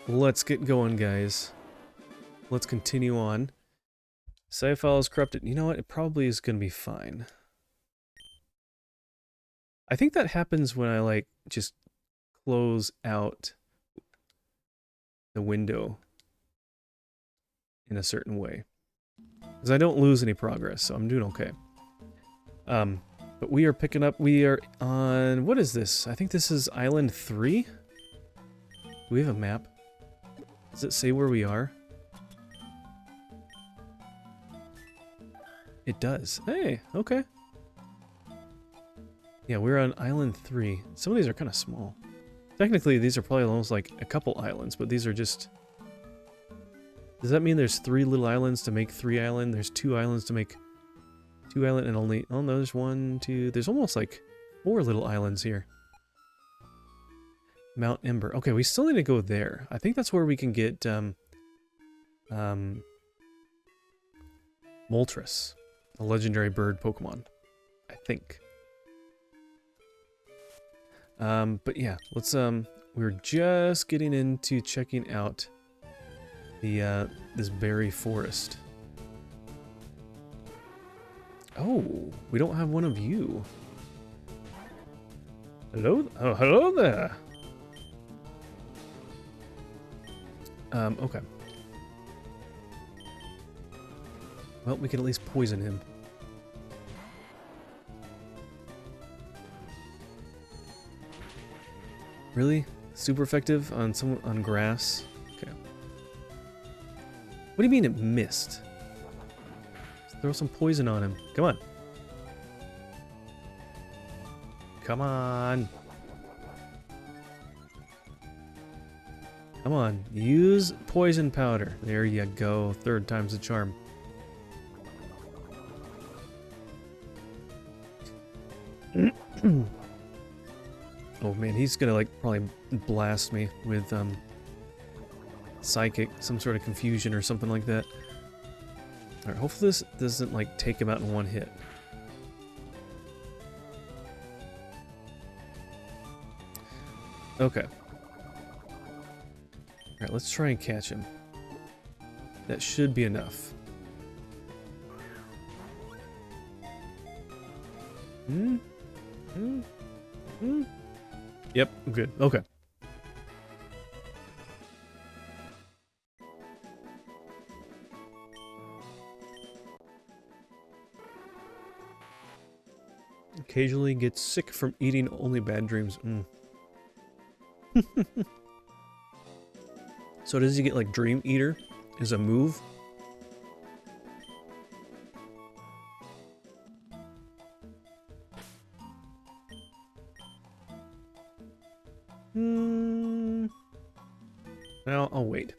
Let's get going, guys. Let's continue on. Save file is corrupted. You know what? It probably is going to be fine. I think that happens when I, like, just close out the window in a certain way. Because I don't lose any progress, so I'm doing okay. But we are picking up, we are on, what is this? I think this is Island 3? Do we have a map? Does it say where we are? It does. Hey, okay. Yeah, we're on Island 3. Some of these are kind of small. Technically, these are probably almost like a couple islands, but these are just... Does that mean there's 3 little islands to make 3 island? There's 2 islands to make 2 island and only... Oh no, there's 1, 2... There's almost like 4 little islands here. Mount Ember. Okay, we still need to go there. I think that's where we can get, Moltres. A legendary bird Pokemon. I think. But yeah, let's, we're just getting into checking out the, this berry forest. Oh, we don't have one of you. Hello? Oh, hello there! Okay. Well, we can at least poison him. Really? Super effective on on grass? Okay. What do you mean it missed? Let's throw some poison on him. Come on. Come on. Come on. Use poison powder. There you go. 3rd time's the charm. Oh man, he's gonna like probably blast me with psychic, some sort of confusion or something like that. Alright, hopefully this doesn't like take him out in one hit. Okay. Alright, let's try and catch him. That should be enough. Yep, good. Okay. Occasionally gets sick from eating only bad dreams. So does he get like Dream Eater as a move? Well, I'll wait.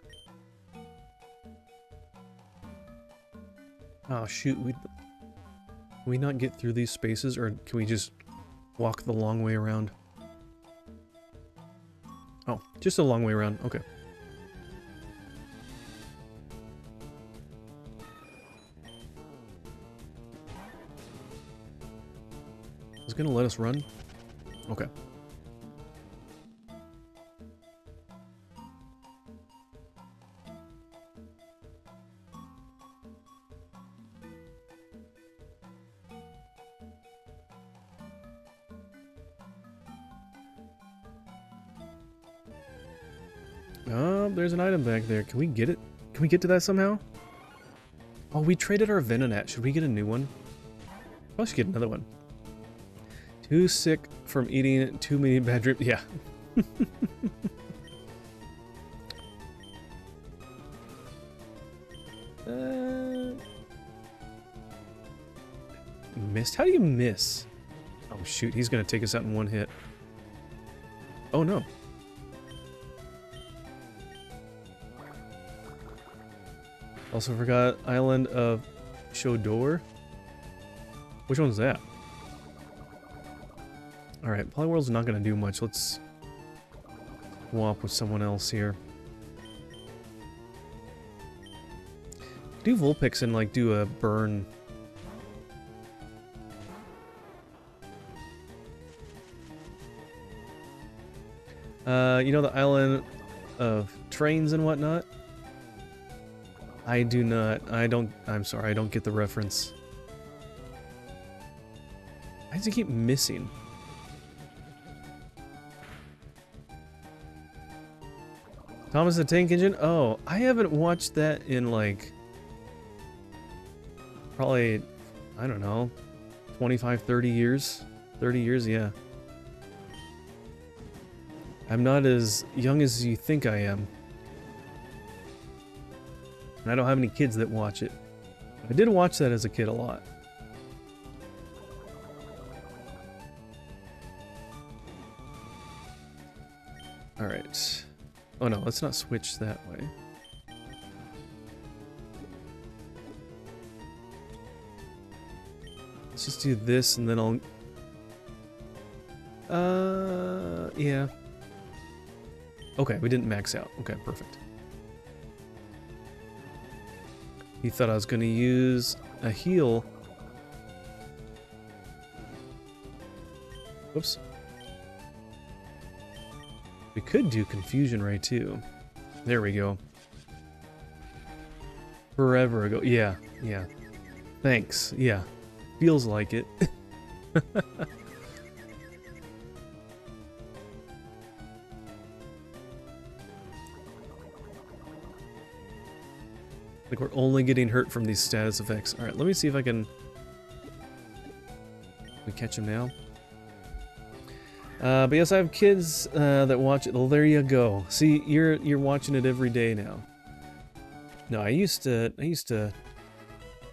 Oh shoot, can we not get through these spaces, or can we just walk the long way around? Oh, just a long way around, okay. It's gonna let us run? Okay. Oh, there's an item back there. Can we get it? Can we get to that somehow? Oh, we traded our Venonat. Should we get a new one? Probably should get another one. Too sick from eating too many bad dreams. Yeah. Missed? How do you miss? Oh shoot, he's gonna take us out in one hit. Oh no. Also forgot Island of Shodor. Which one's that? Alright, Poliwhirl's not gonna do much. Let's swap with someone else here. Do Vulpix and like do a burn. You know the island of trains and whatnot. I do not. I'm sorry, I don't get the reference. Why does he keep missing? Thomas the Tank Engine? Oh, I haven't watched that in like... probably, I don't know, 25, 30 years? 30 years, yeah. I'm not as young as you think I am. And I don't have any kids that watch it. I did watch that as a kid a lot. Alright. Oh no, let's not switch that way. Let's just do this and then I'll... yeah. Okay, we didn't max out. Okay, perfect. He thought I was gonna use a heal. Whoops. We could do Confusion Ray too. There we go. Forever ago. Yeah, yeah. Thanks. Yeah. Feels like it. Like we're only getting hurt from these status effects. Alright, let me see if I can... we catch him now? But yes, I have kids that watch it. Well, there you go. See, you're watching it every day now. No, I used to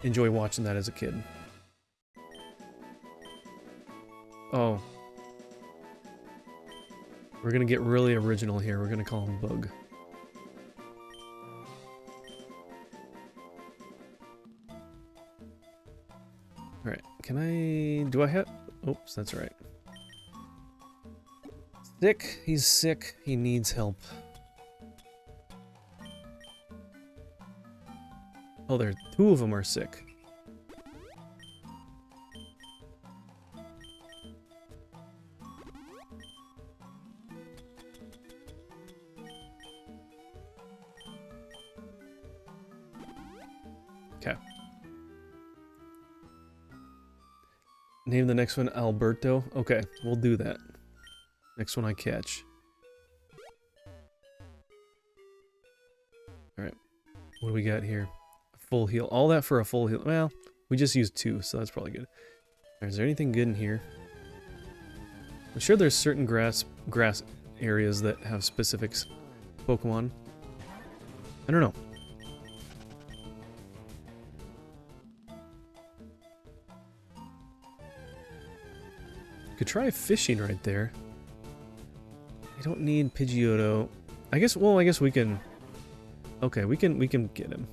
enjoy watching that as a kid. Oh. We're gonna get really original here. We're gonna call him Bug. Alright, can I... do I have... oops, that's right. Sick. He's sick. He needs help. Oh, there... two of them are sick. Okay. Name the next one Alberto. Okay, we'll do that. Next one I catch. Alright. What do we got here? A full heal. All that for a full heal. Well, we just used 2, so that's probably good. Right, is there anything good in here? I'm sure there's certain grass areas that have specific Pokemon. I don't know. Could try fishing right there. I don't need Pidgeotto. I guess, well, I guess we can... okay, we can get him.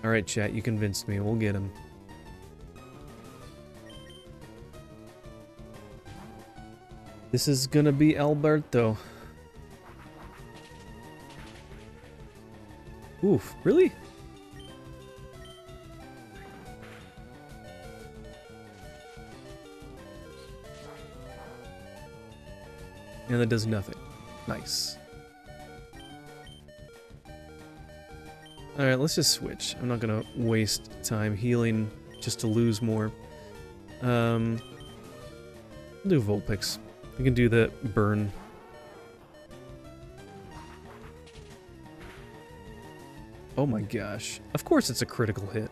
Alright, chat, you convinced me. We'll get him. This is gonna be Alberto. Oof, really? And that does nothing. Nice. Alright, let's just switch. I'm not gonna waste time healing just to lose more. We'll do Vulpix. We can do the burn. Oh my gosh. Of course it's a critical hit.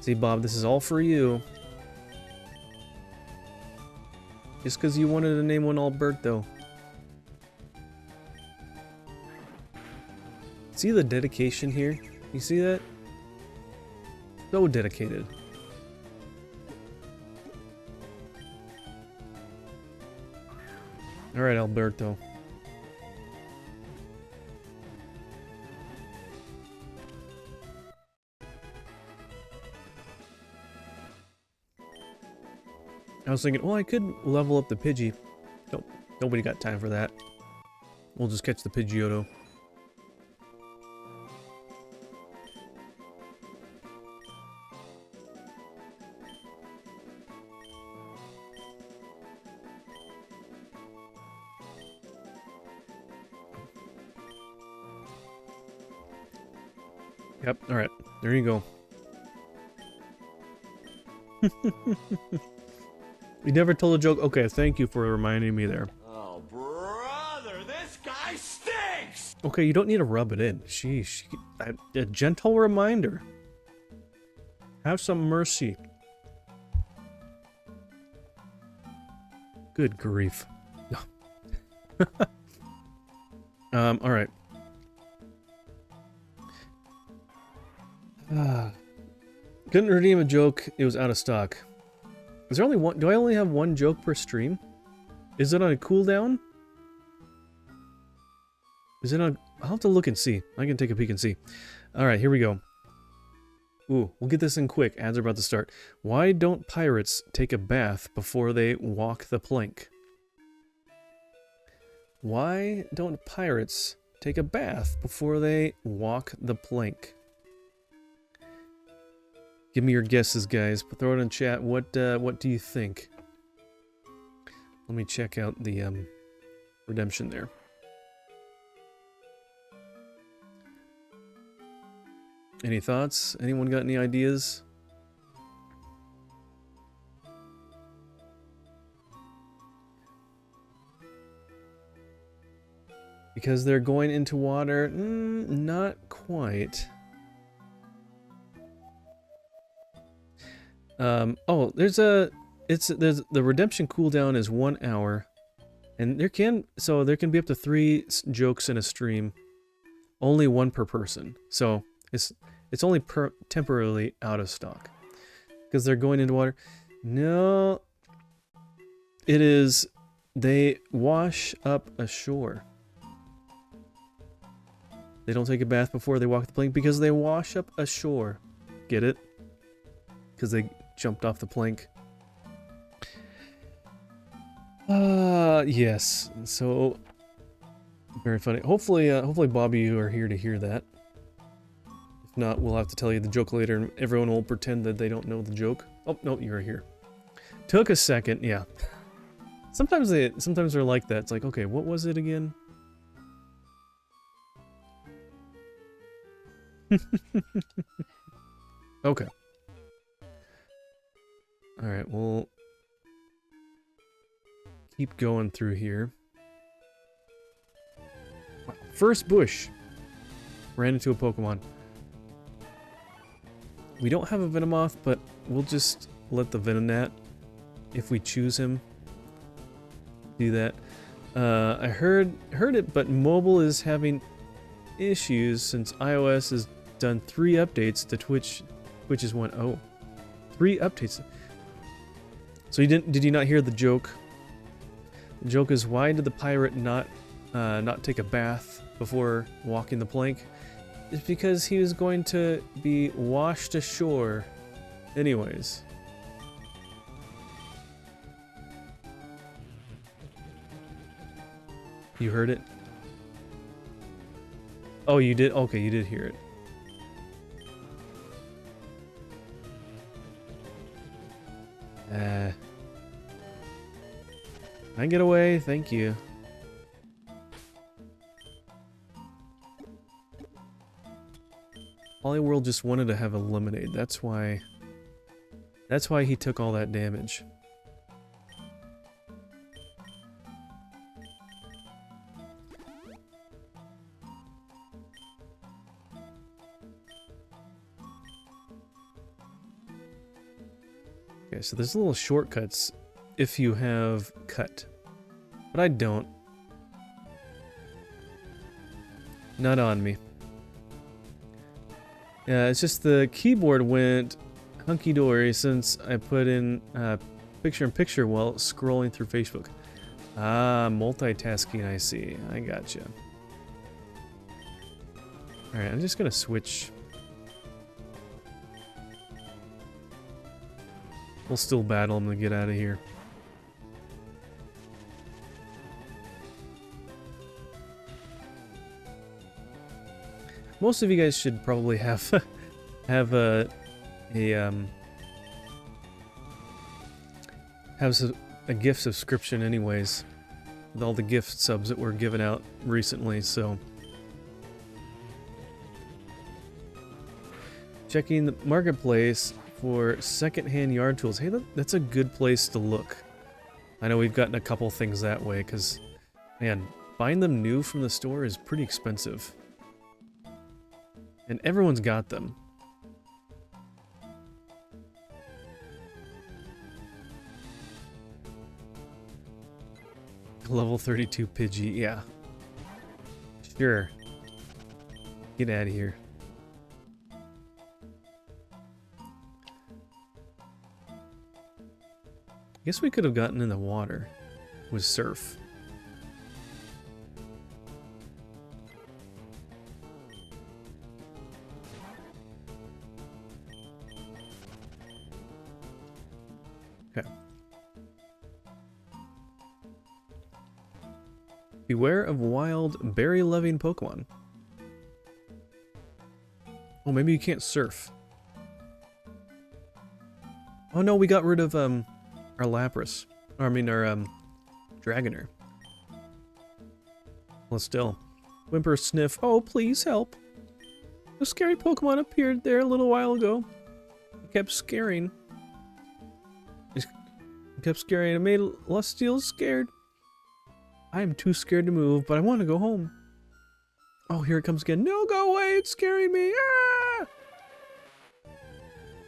See, Bob, this is all for you. Just because you wanted to name one Alberto. See the dedication here? You see that? So dedicated. Alright, Alberto. I was thinking, well, I could level up the Pidgey. Nope, nobody got time for that. We'll just catch the Pidgeotto. Yep, alright. There you go. You never told a joke? Okay, thank you for reminding me there. Oh, brother, this guy stinks! Okay, you don't need to rub it in. Sheesh. A gentle reminder. Have some mercy. Good grief. Alright. Couldn't redeem a joke, it was out of stock. Is there only one? Do I only have one joke per stream? Is it on a cooldown? Is it on? I'll have to look and see. I can take a peek and see. Alright, here we go. Ooh, we'll get this in quick. Ads are about to start. Why don't pirates take a bath before they walk the plank? Why don't pirates take a bath before they walk the plank? Give me your guesses, guys. Throw it in chat. What do you think? Let me check out the redemption there. Any thoughts? Anyone got any ideas? Because they're going into water? Not quite. Oh, there's the redemption cooldown is 1 hour, and there can be up to 3 jokes in a stream, only 1 per person. So it's only temporarily out of stock because they're going into water. No, it is they wash up ashore. They don't take a bath before they walk the plank because they wash up ashore. Get it? Because they jumped off the plank. Yes. So very funny. Hopefully Bobby, you are here to hear that. If not, we'll have to tell you the joke later, and everyone will pretend that they don't know the joke. Oh no, you're here. Took a second. Yeah. Sometimes they're like that. It's like, okay, what was it again? Okay. Alright, we'll keep going through here. Wow. First bush. Ran into a Pokemon. We don't have a Venomoth, but we'll just let the Venonat, if we choose him, do that. I heard it, but mobile is having issues since iOS has done 3 updates to Twitch. Twitch is 1.0. 3 updates. So did you not hear the joke? The joke is, why did the pirate not take a bath before walking the plank? It's because he was going to be washed ashore anyways. You heard it? Oh, you did? Okay, you did hear it. Can I get away? Thank you. Polyworld just wanted to have a lemonade. That's why he took all that damage. Okay, so there's little shortcuts if you have cut. But I don't. Not on me. Yeah, it's just the keyboard went hunky-dory since I put in picture-in-picture while scrolling through Facebook. Ah, multitasking, I see. I gotcha. Alright, I'm just gonna switch. We'll still battle him to get out of here. Most of you guys should probably have a gift subscription anyways, with all the gift subs that were given out recently, so Checking the marketplace for secondhand yard tools. Hey, that's a good place to look. I know we've gotten a couple things that way, because, man, buying them new from the store is pretty expensive. And everyone's got them. Level 32 Pidgey, yeah. Sure. Get out of here. Guess we could have gotten in the water with surf. Okay. Beware of wild, berry-loving Pokemon. Oh, maybe you can't surf. Oh no, we got rid of our Lapras. Or, I mean, our Dragonair. Well, still. Whimper, sniff. Oh, please help. A scary Pokemon appeared there a little while ago. It kept scaring. It kept scaring. It made Lustiel scared. I am too scared to move, but I want to go home. Oh, here it comes again. No, go away. It's scaring me. Ah!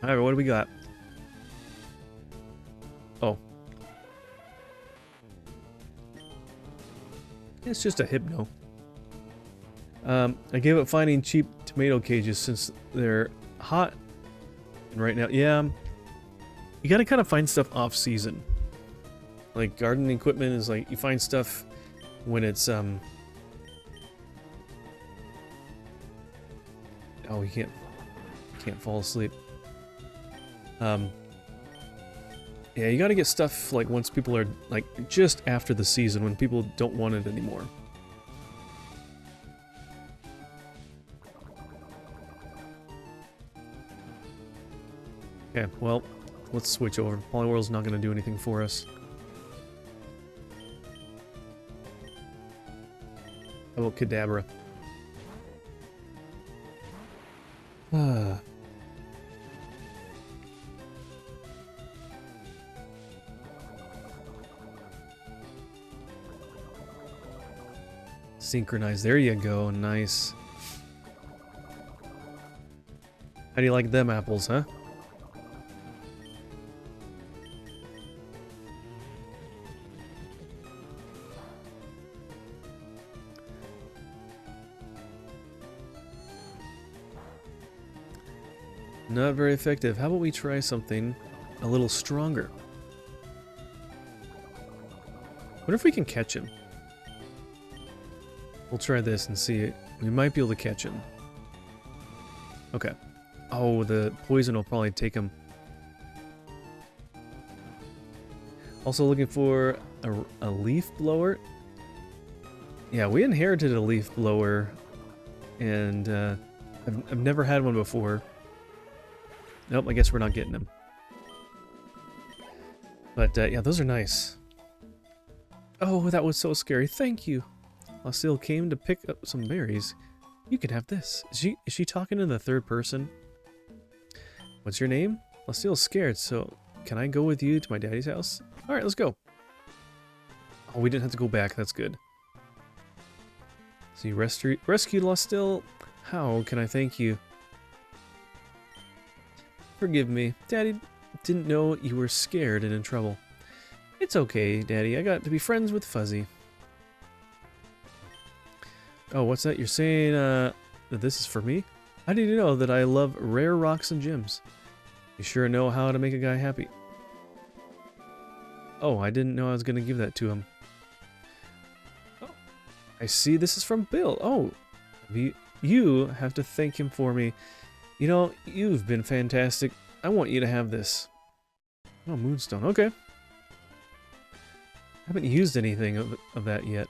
Alright, what do we got? Oh. It's just a Hypno. I gave up finding cheap tomato cages since they're hot. And right now, yeah. You gotta kind of find stuff off-season. Like, gardening equipment is like, you find stuff when it's, oh, you can't fall asleep. Yeah, you gotta get stuff, like, once people are, like, just after the season, when people don't want it anymore. Okay, well, let's switch over. Poliwhirl's not gonna do anything for us. How about Kadabra? Synchronize. There you go. Nice. How do you like them apples, huh? Not very effective. How about we try something a little stronger? What if we can catch him? We'll try this and see. We might be able to catch him. Okay. Oh, the poison will probably take him. Also looking for a leaf blower. Yeah, we inherited a leaf blower, and I've never had one before. Nope, I guess we're not getting them. But yeah, those are nice. Oh, that was so scary. Thank you. Lucille came to pick up some berries. You can have this. Is she talking in the third person? What's your name? Lucille's scared, so can I go with you to my daddy's house? Alright, let's go. Oh, we didn't have to go back. That's good. So you rescued Lucille? How can I thank you? Forgive me. Daddy didn't know you were scared and in trouble. It's okay, Daddy. I got to be friends with Fuzzy. Oh, what's that? You're saying, that this is for me? How did you know that I love rare rocks and gems? You sure know how to make a guy happy. Oh, I didn't know I was going to give that to him. Oh, I see this is from Bill. Oh, you have to thank him for me. You know, you've been fantastic. I want you to have this. Oh, Moonstone. Okay. I haven't used anything of that yet.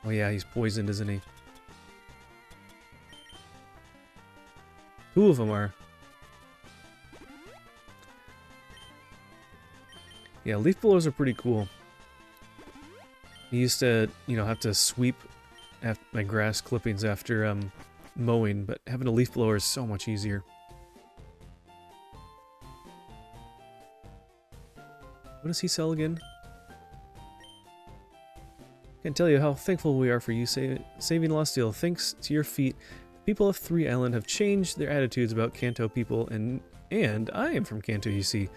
Oh yeah, he's poisoned, isn't he? Two of them are. Yeah, leaf blowers are pretty cool. I used to, have to sweep my grass clippings after mowing, but having a leaf blower is so much easier. What does he sell again? Can't tell you how thankful we are for you saving Losteel. Thanks to your feat, the people of Three Island have changed their attitudes about Kanto people, and I am from Kanto, you see.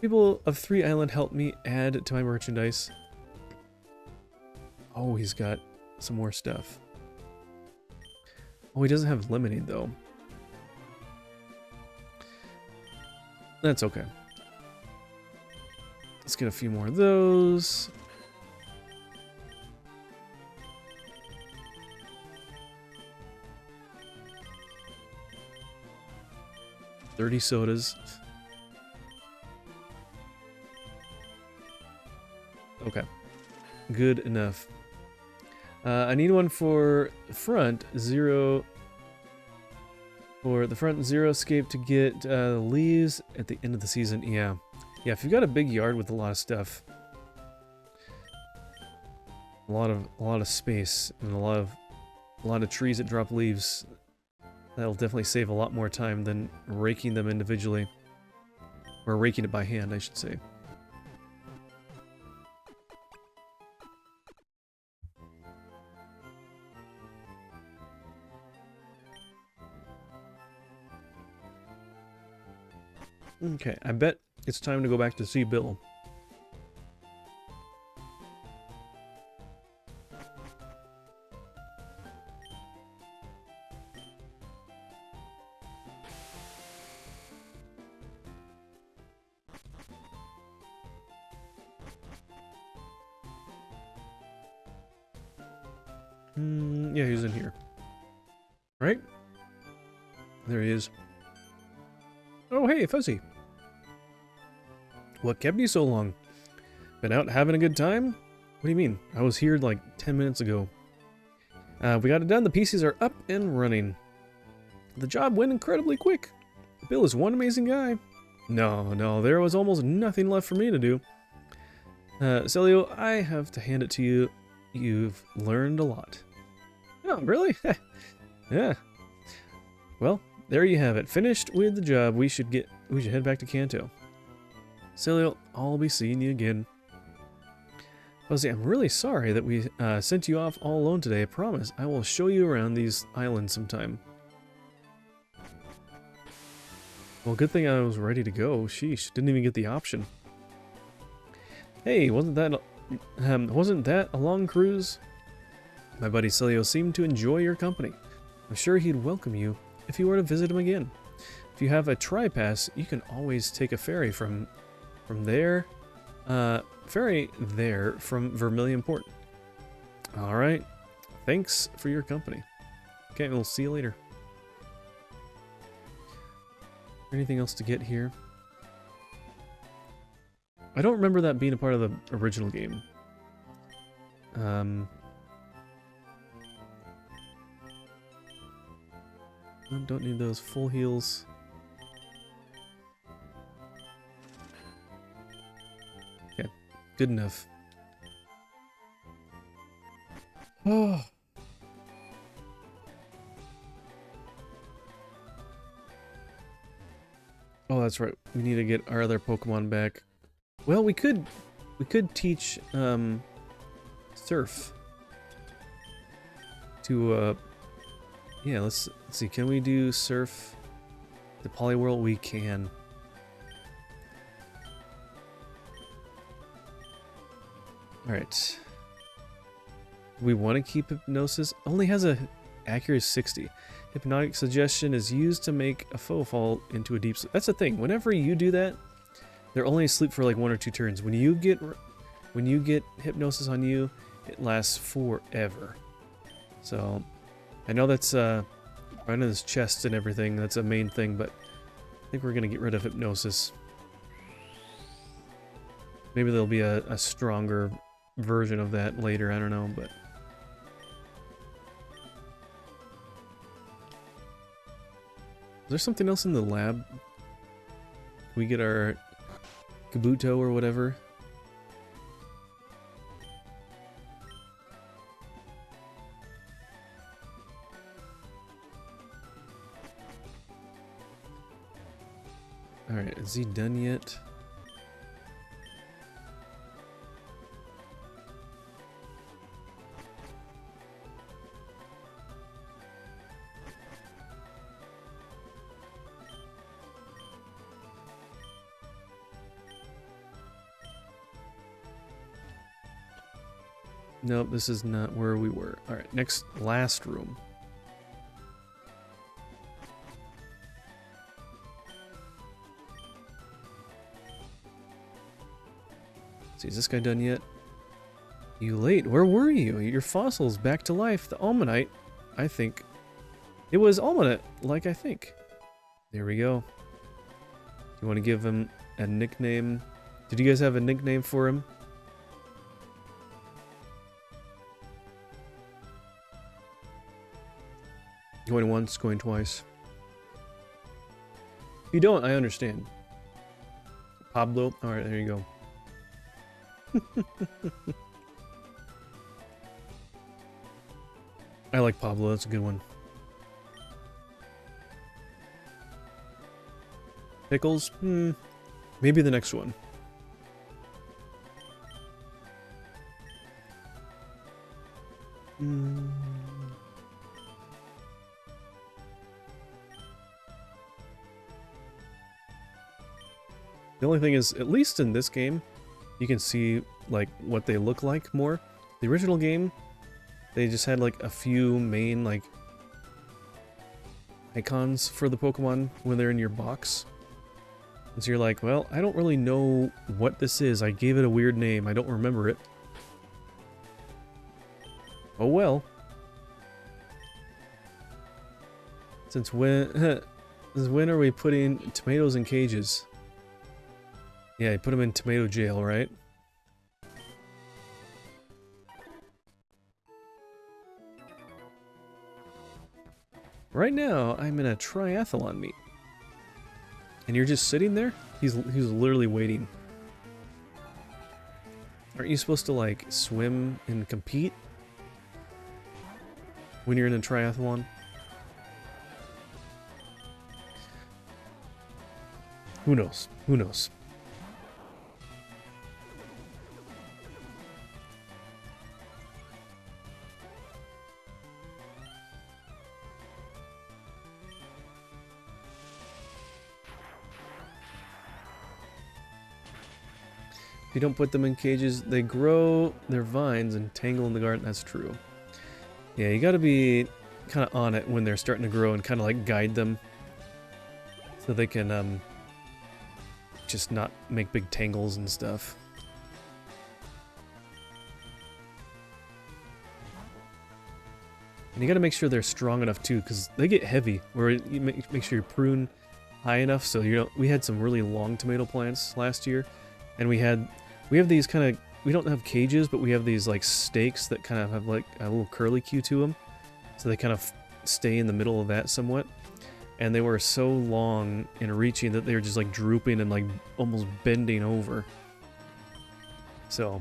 People of Three Island helped me add to my merchandise. Oh, he's got some more stuff. Oh, he doesn't have lemonade, though. That's okay. Let's get a few more of those. $30 sodas. Okay. Good enough. I need one for front zero. For the front zero scape to get leaves at the end of the season. Yeah. Yeah, if you've got a big yard with a lot of stuff. A lot of space and a lot of trees that drop leaves. That'll definitely save a lot more time than raking them individually. Or raking it by hand, I should say. Okay, I bet it's time to go back to see Bill. Yeah, he's in here. Right? There he is. Oh, hey, Fuzzy. What kept you so long? Been out having a good time? What do you mean? I was here like 10 minutes ago. We got it done. The PCs are up and running. The job went incredibly quick. Bill is one amazing guy. No, there was almost nothing left for me to do. Celio, I have to hand it to you. You've learned a lot. Oh, really? Yeah. Well, there you have it. Finished with the job. We should head back to Kanto. Celio, I'll be seeing you again. Fuzzy, I'm really sorry that we sent you off all alone today. I promise I will show you around these islands sometime. Well, good thing I was ready to go. Sheesh, didn't even get the option. Hey, wasn't that a long cruise? My buddy Celio seemed to enjoy your company. I'm sure he'd welcome you if you were to visit him again. If you have a tri-pass, you can always take a ferry from there. From Vermilion Port. Alright. Thanks for your company. Okay, we'll see you later. Anything else to get here? I don't remember that being a part of the original game. Don't need those full heals. Okay, good enough. Oh. Oh, that's right. We need to get our other Pokemon back. Well, we could teach Surf to yeah, let's see. Can we do Surf the Poliwhirl? We can. All right. We want to keep Hypnosis. Only has a accuracy 60. Hypnotic Suggestion is used to make a foe fall into a deep sleep. That's the thing. Whenever you do that, they're only asleep for like 1 or 2 turns. When you get Hypnosis on you, it lasts forever. So, I know that's right in his chest and everything. That's a main thing, but I think we're gonna get rid of Hypnosis. Maybe there'll be a stronger version of that later. I don't know, but. Is there something else in the lab? Can we get our Kabuto or whatever? Alright, is he done yet? Nope, this is not where we were. Alright, last room. See, is this guy done yet? You late? Where were you? Your fossil's back to life. The Almanite, I think. It was Almanite, like I think. There we go. Do you want to give him a nickname? Did you guys have a nickname for him? Going once, going twice. If you don't, I understand. Pablo? Alright, there you go. I like Pablo, that's a good one. Pickles? Maybe the next one. The only thing is, at least in this game, you can see, like, what they look like more. The original game, they just had, like, a few main, like, icons for the Pokemon when they're in your box. And so you're like, well, I don't really know what this is. I gave it a weird name. I don't remember it. Oh well. Since when are we putting tomatoes in cages? Yeah, you put them in tomato jail, right? Right now, I'm in a triathlon meet. And you're just sitting there? He's literally waiting. Aren't you supposed to, like, swim and compete? When you're in a triathlon? Who knows? Who knows? If you don't put them in cages, they grow their vines and tangle in the garden. That's true. Yeah, you gotta be kind of on it when they're starting to grow and kind of like guide them so they can just not make big tangles and stuff. And you gotta make sure they're strong enough too, because they get heavy. Where you make sure you prune high enough. So you know, we had some really long tomato plants last year, and we have these kind of, we don't have cages, but we have these like stakes that kind of have like a little curlicue to them, so they kind of stay in the middle of that somewhat. And they were so long and reaching that they were just like drooping and like almost bending over. So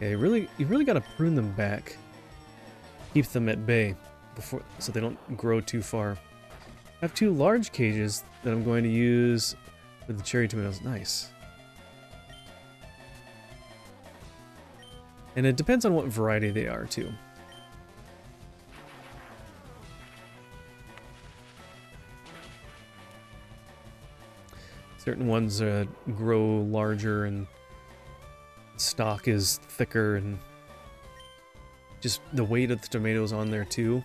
yeah, you really got to prune them back, keep them at bay before, so they don't grow too far. I have 2 large cages that I'm going to use with the cherry tomatoes. Nice. And it depends on what variety they are too. Certain ones grow larger and stock is thicker, and just the weight of the tomatoes on there too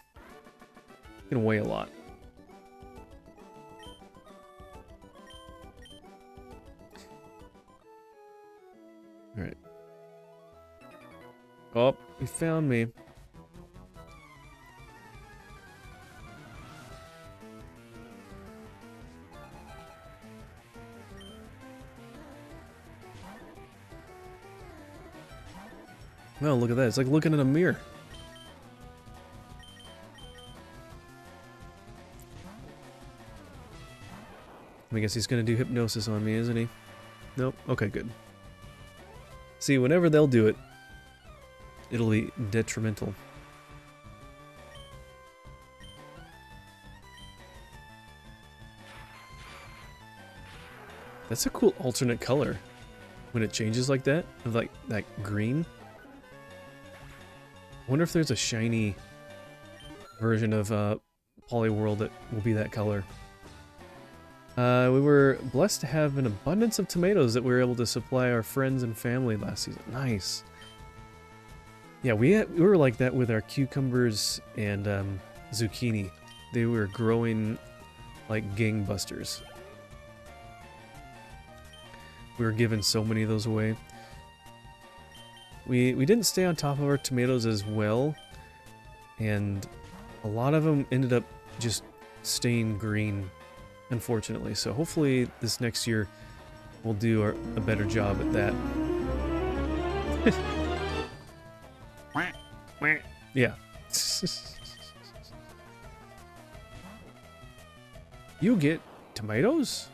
can weigh a lot. Alright. Oh, he found me. Well, look at that. It's like looking in a mirror. I guess he's gonna do hypnosis on me, isn't he? Nope. Okay, good. See, whenever they'll do it, it'll be detrimental. That's a cool alternate color when it changes like that, of like that green. I wonder if there's a shiny version of Polyworld that will be that color. We were blessed to have an abundance of tomatoes that we were able to supply our friends and family last season. Nice. Yeah, we were like that with our cucumbers and zucchini. They were growing like gangbusters. We were giving so many of those away. We didn't stay on top of our tomatoes as well, and a lot of them ended up just staying green, unfortunately. So hopefully this next year we'll do a better job at that. Yeah. You get tomatoes?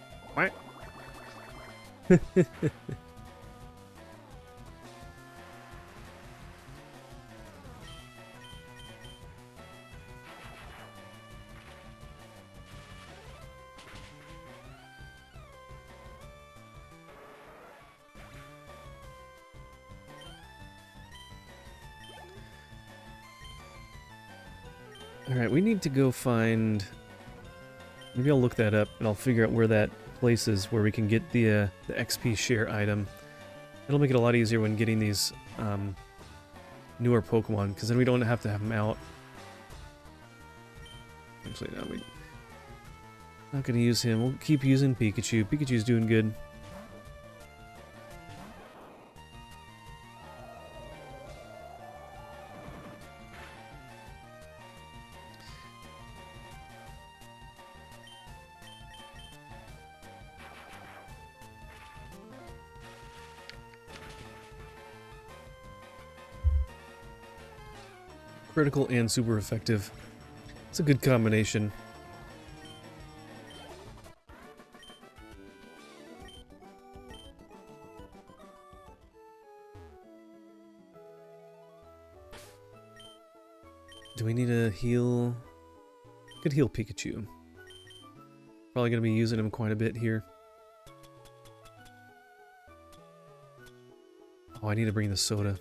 Alright, we need to go find... Maybe I'll look that up and I'll figure out where that place is where we can get the XP share item. It'll make it a lot easier when getting these newer Pokemon, because then we don't have to have them out. Actually, no, we're not going to use him. We'll keep using Pikachu. Pikachu's doing good. Critical and super effective. It's a good combination. Do we need to heal? Could heal Pikachu. Probably going to be using him quite a bit here. Oh, I need to bring the soda.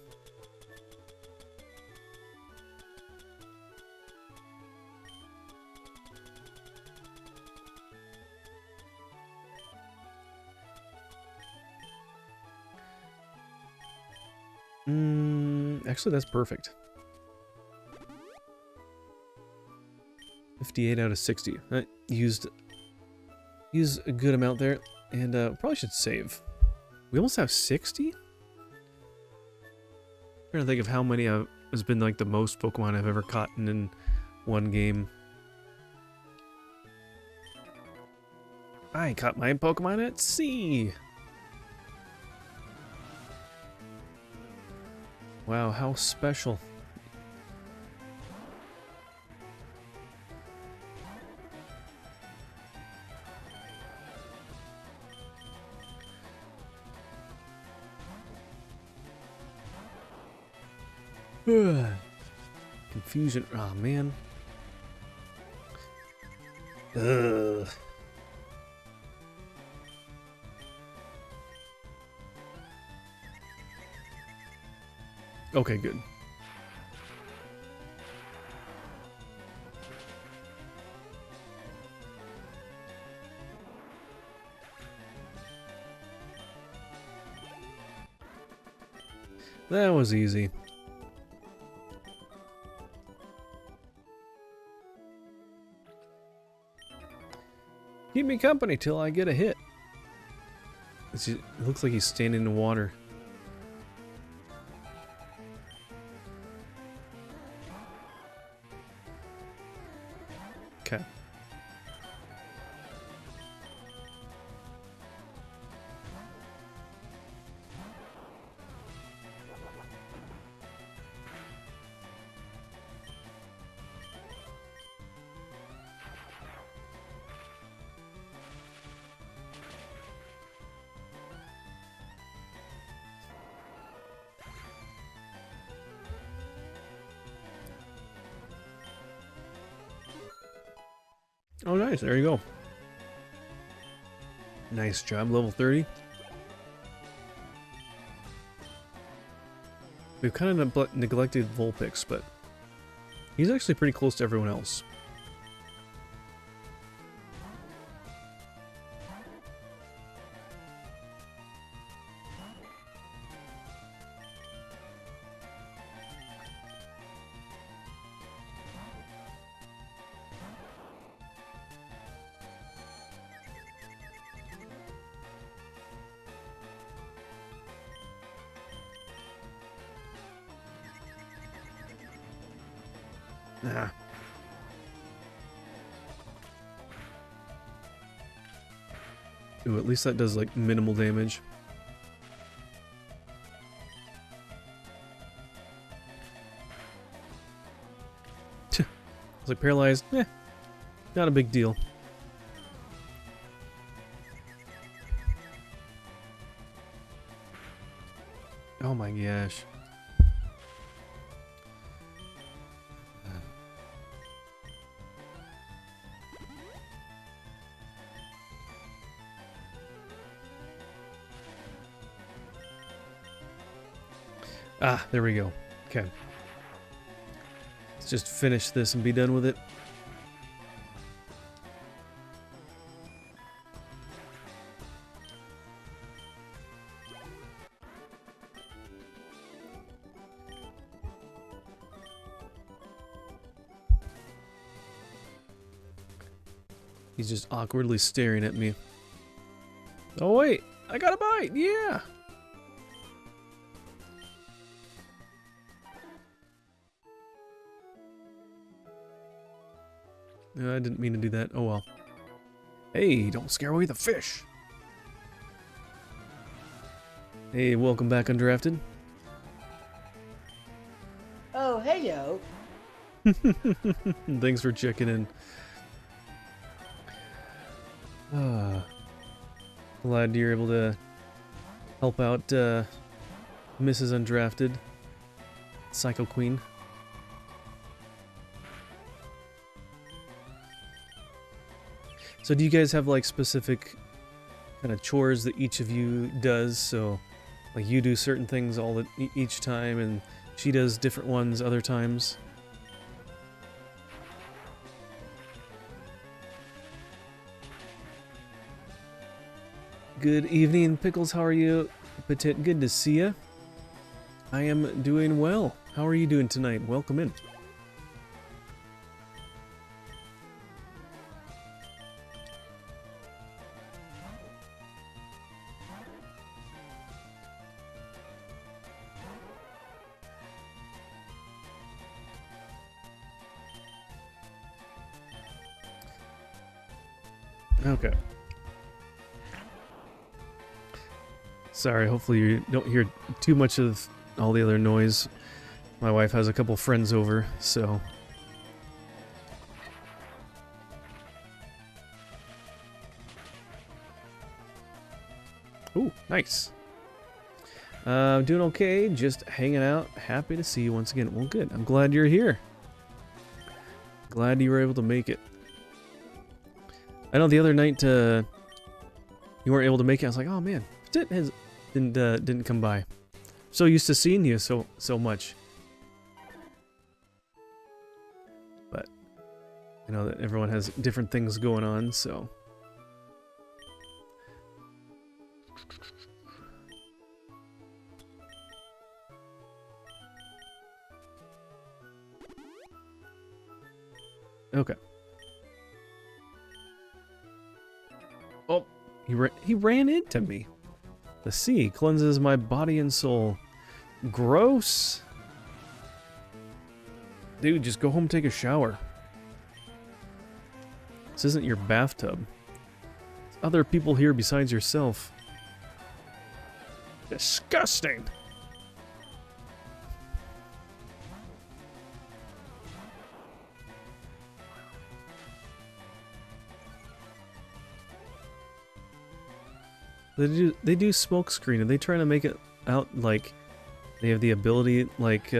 Actually, that's perfect. 58 out of 60. I used a good amount there, and probably should save. We almost have 60? Trying to think of how many has been like the most Pokemon I've ever caught in one game. I caught my Pokemon at sea! Wow, how special. Confusion. Oh, man. Ugh. Okay, good. That was easy. Keep me company till I get a hit. It looks like he's standing in the water. Okay. Oh, nice. There you go. Nice job, level 30. We've kind of neglected Vulpix, but he's actually pretty close to everyone else. Nah. Ooh, at least that does like minimal damage. I was like paralyzed. Not a big deal. Oh my gosh. Ah, there we go. Okay. Let's just finish this and be done with it. He's just awkwardly staring at me. Oh wait, I got a bite, yeah! No, I didn't mean to do that, oh well. Hey, don't scare away the fish! Hey, welcome back, Undrafted. Oh, hey yo. Thanks for checking in. Glad you're able to help out Mrs. Undrafted, Psycho Queen. So do you guys have like specific kind of chores that each of you does? So like you do certain things each time and she does different ones other times? Good evening, Pickles. How are you? Petit, good to see you. I am doing well. How are you doing tonight? Welcome in. Okay. Sorry, hopefully you don't hear too much of all the other noise. My wife has a couple friends over, so... Ooh, nice. Doing okay, just hanging out. Happy to see you once again. Well, good. I'm glad you're here. Glad you were able to make it. I know the other night you weren't able to make it. I was like, oh man, didn't come by. So used to seeing you so much. But I know that everyone has different things going on, so. Okay. Oh, he ran into me. The sea cleanses my body and soul. Gross. Dude, just go home and take a shower. This isn't your bathtub. There's other people here besides yourself. Disgusting. They do smoke screen. Are they trying to make it out like they have the ability like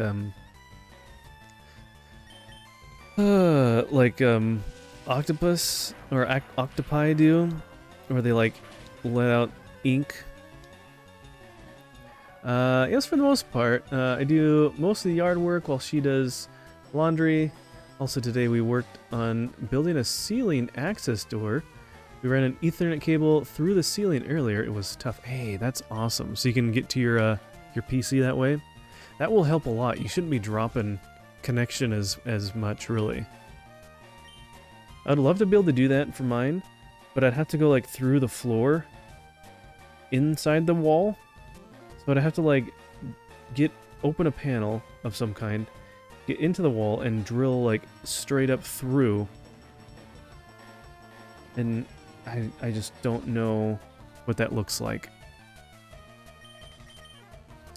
octopus or octopi do, or they like let out ink. Yes, for the most part. I do most of the yard work while she does laundry. Also today we worked on building a ceiling access door. We ran an Ethernet cable through the ceiling earlier. It was tough. Hey, that's awesome. So you can get to your PC that way. That will help a lot. You shouldn't be dropping connection as much, really. I'd love to be able to do that for mine, but I'd have to go like through the floor inside the wall. So I'd have to like open a panel of some kind, get into the wall and drill like straight up through. And I just don't know what that looks like.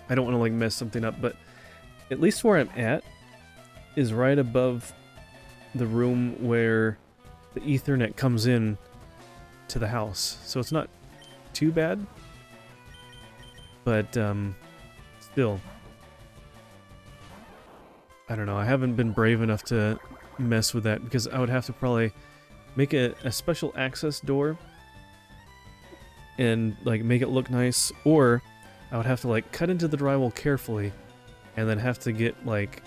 I don't want to like mess something up, but at least where I'm at is right above the room where the Ethernet comes in to the house. So it's not too bad, but still, I don't know. I haven't been brave enough to mess with that because I would have to probably make a special access door and like make it look nice, or I would have to like cut into the drywall carefully and then have to get like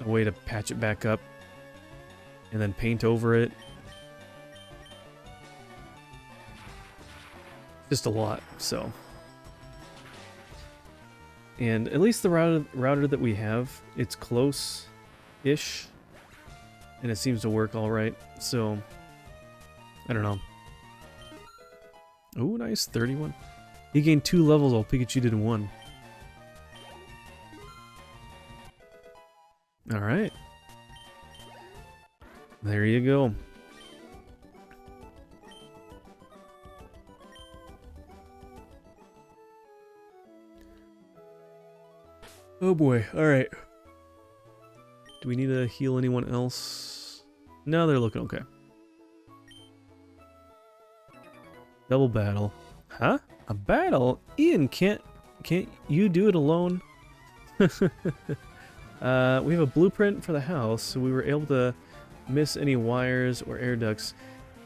a way to patch it back up and then paint over it. Just a lot, so. And at least the router that we have, it's close-ish, and it seems to work all right, so I don't know. Oh, nice, 31. He gained 2 levels while Pikachu did 1. Alright. There you go. Oh boy, alright. Do we need to heal anyone else? No, they're looking okay. Double battle. Huh? A battle? Ian, can't you do it alone? We have a blueprint for the house, so we were able to miss any wires or air ducts.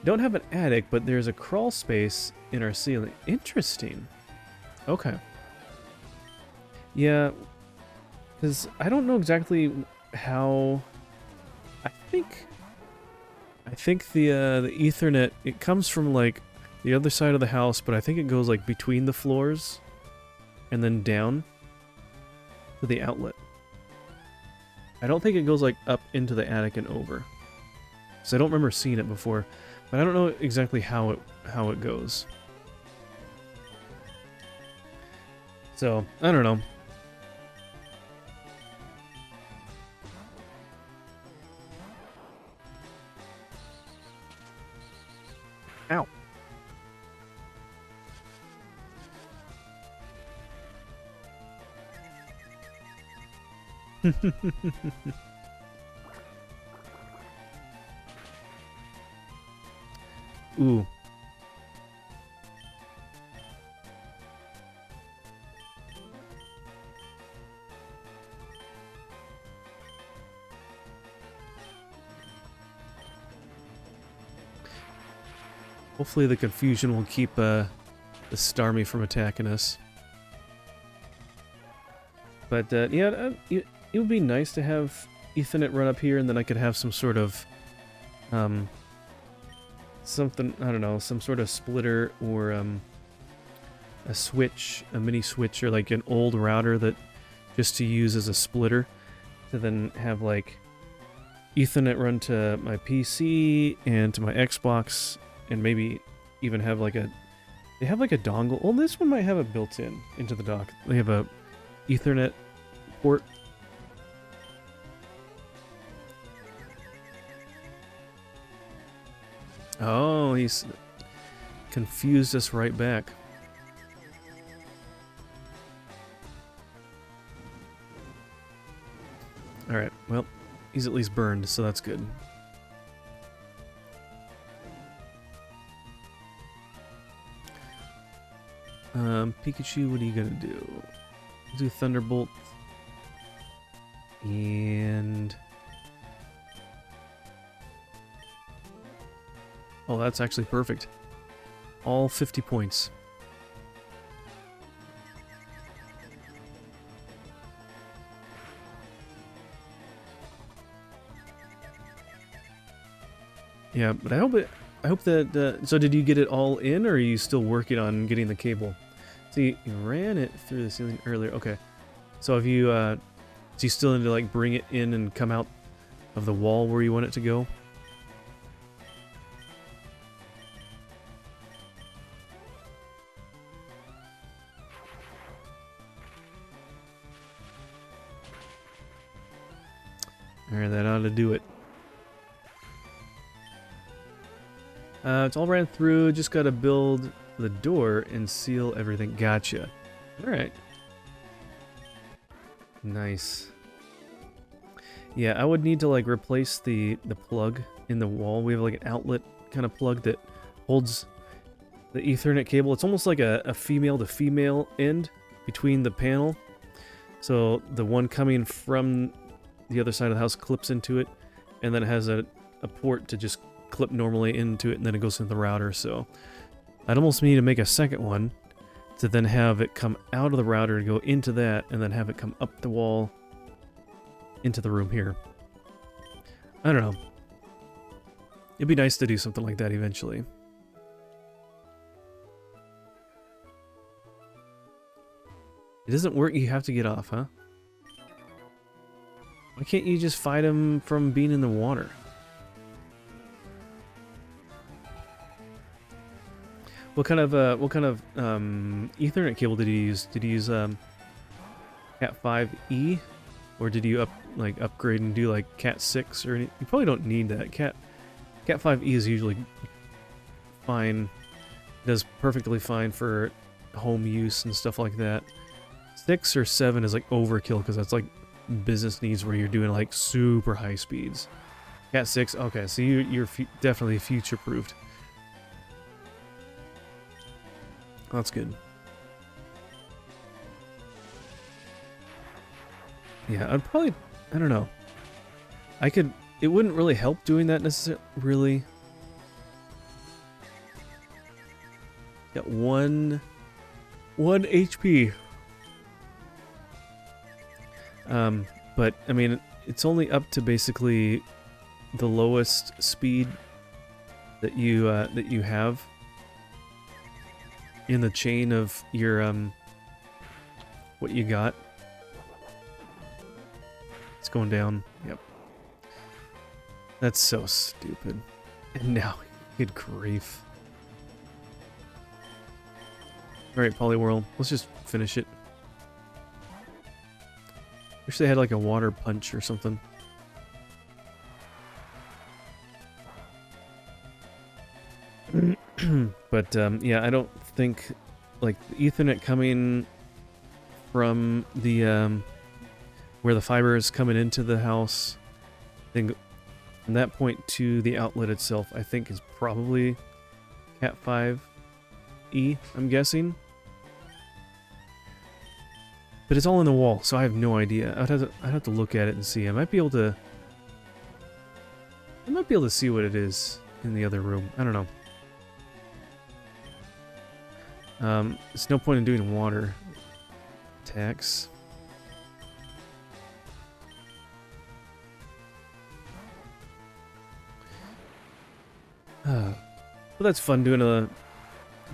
Don't have an attic, but there's a crawl space in our ceiling. Interesting. Okay. Yeah, because I don't know exactly how. I think the Ethernet, it comes from like the other side of the house, but I think it goes like between the floors and then down to the outlet. I don't think it goes like up into the attic and over. So I don't remember seeing it before, but I don't know exactly how it goes. So, I don't know. Ow. Ooh. Hopefully the confusion will keep the Starmie from attacking us. But yeah, it would be nice to have Ethernet run up here, and then I could have some sort of something, I don't know, some sort of splitter or a switch, a mini switch, or like an old router that just to use as a splitter, to then have like Ethernet run to my PC and to my Xbox, and maybe even have like they have like a dongle. Well, this one might have it built in into the dock. They have a Ethernet port. Oh, he's confused us right back. Alright, well, he's at least burned, so that's good. Pikachu, what are you gonna do? Do Thunderbolt. And... oh, that's actually perfect. all 50 points. Yeah, but I hope that, so did you get it all in, or are you still working on getting the cable? See, you ran it through the ceiling earlier. Okay. So have you, do you still need to, like, bring it in and come out of the wall where you want it to go? Alright, that ought to do it. It's all ran through, just gotta build the door and seal everything. Gotcha. Alright. Nice. Yeah, I would need to, like, replace the plug in the wall. We have, like, an outlet kind of plug that holds the Ethernet cable. It's almost like a female to female end between the panel. So the one coming from the other side of the house clips into it, and then it has a port to just clip normally into it, and then it goes into the router. So I'd almost need to make a second one to then have it come out of the router and go into that, and then have it come up the wall into the room here. I don't know. It'd be nice to do something like that eventually. It doesn't work, you have to get off, huh? Why can't you just fight him from being in the water? What kind of Ethernet cable did you use? Did you use Cat 5e, or did you upgrade and do like Cat 6 or any? You probably don't need that. Cat 5e is usually fine. It does perfectly fine for home use and stuff like that. 6 or 7 is like overkill because that's like business needs where you're doing like super high speeds. Cat 6, okay, so you're definitely future proofed. That's good. Yeah, I'd probably, I don't know. It wouldn't really help doing that necessarily, really. Got one HP. But, I mean, it's only up to basically the lowest speed that you have in the chain of your, what you got. It's going down. Yep. That's so stupid. And now, good grief. Alright, Poliwhirl, let's just finish it. Wish they had like a water punch or something. But yeah, I don't think like the Ethernet coming from the where the fiber is coming into the house, then from that point to the outlet itself, I think is probably Cat 5e, I'm guessing. But it's all in the wall, so I have no idea. I'd have to look at it and see. I might be able to see what it is in the other room. I don't know. There's no point in doing water attacks. Well, that's fun doing a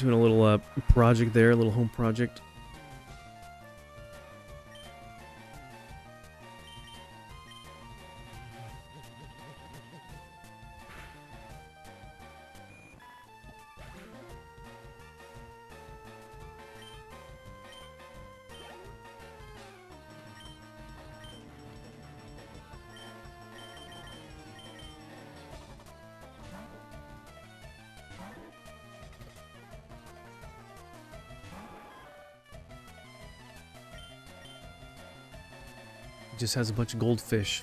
little project there, a little home project. It just has a bunch of goldfish.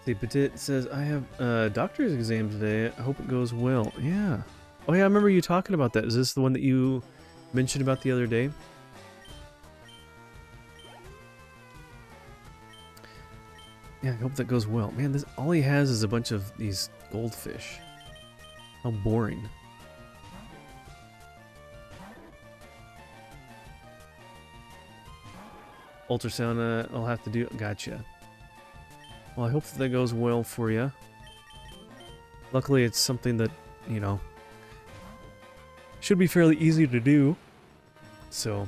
See, Petit says, I have a doctor's exam today. I hope it goes well. Yeah. Oh yeah, I remember you talking about that. Is this the one that you mentioned about the other day? Yeah, I hope that goes well. Man, this all he has is a bunch of these goldfish. How boring. Ultrasound, I'll have to do. Gotcha. Well, I hope that goes well for you. Luckily, it's something that, you know, should be fairly easy to do. So.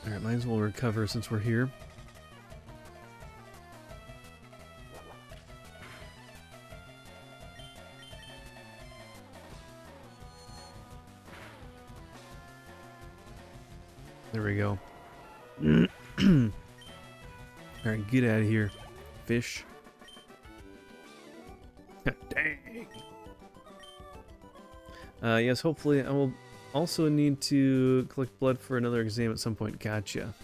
Alright, might as well recover since we're here. There we go. Alright, get out of here, fish. Dang. Yes, hopefully I will also need to collect blood for another exam at some point. Gotcha.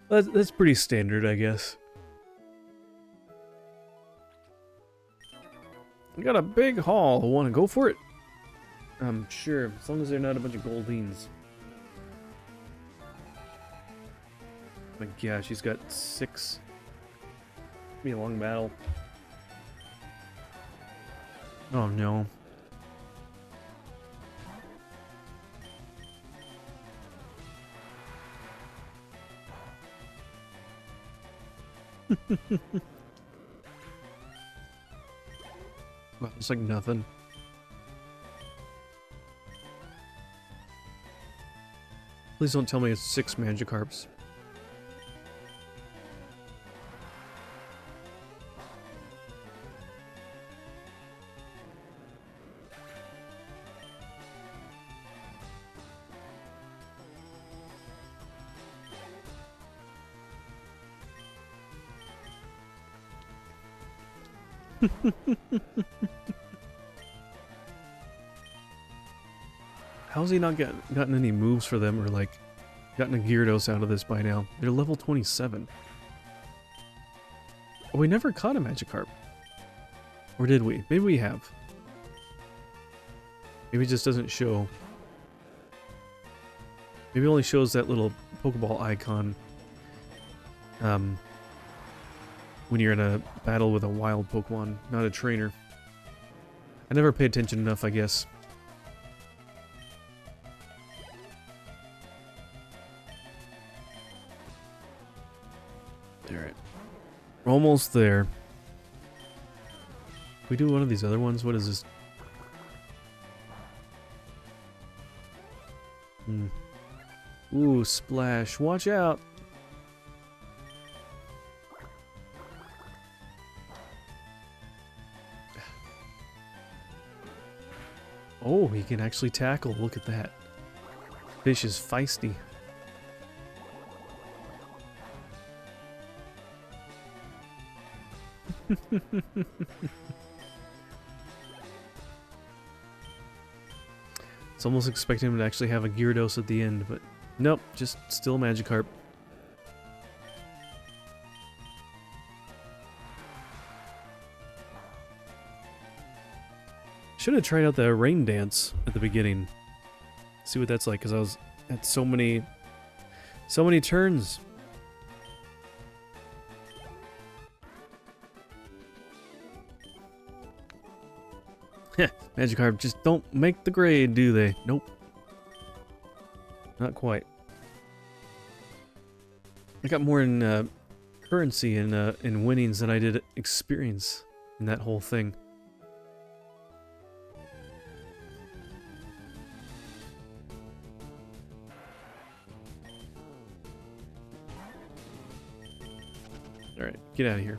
That's pretty standard, I guess. We got a big haul. Want to go for it? Sure, as long as they're not a bunch of goldines. My gosh, he's got 6. It's gonna be a long battle. Oh no. Well, it's like nothing. Please don't tell me it's 6 Magikarps. How's he not gotten any moves for them or like gotten a Gyarados out of this by now? They're level 27. Oh, we never caught a Magikarp. Or did we? Maybe we have. Maybe it just doesn't show. Maybe it only shows that little Pokeball icon when you're in a battle with a wild Pokemon, not a trainer. I never pay attention enough, I guess. Alright. We're almost there. Can we do one of these other ones? What is this? Ooh, splash. Watch out! Oh, he can actually tackle. Look at that. Fish is feisty. It's almost expecting him to actually have a Gyarados at the end, but nope, just still Magikarp. Should have tried out the rain dance at the beginning. See what that's like, because I was at so many turns. Heh, Magikarp just don't make the grade, do they? Nope. Not quite. I got more in currency in winnings than I did experience in that whole thing. Alright, get out of here.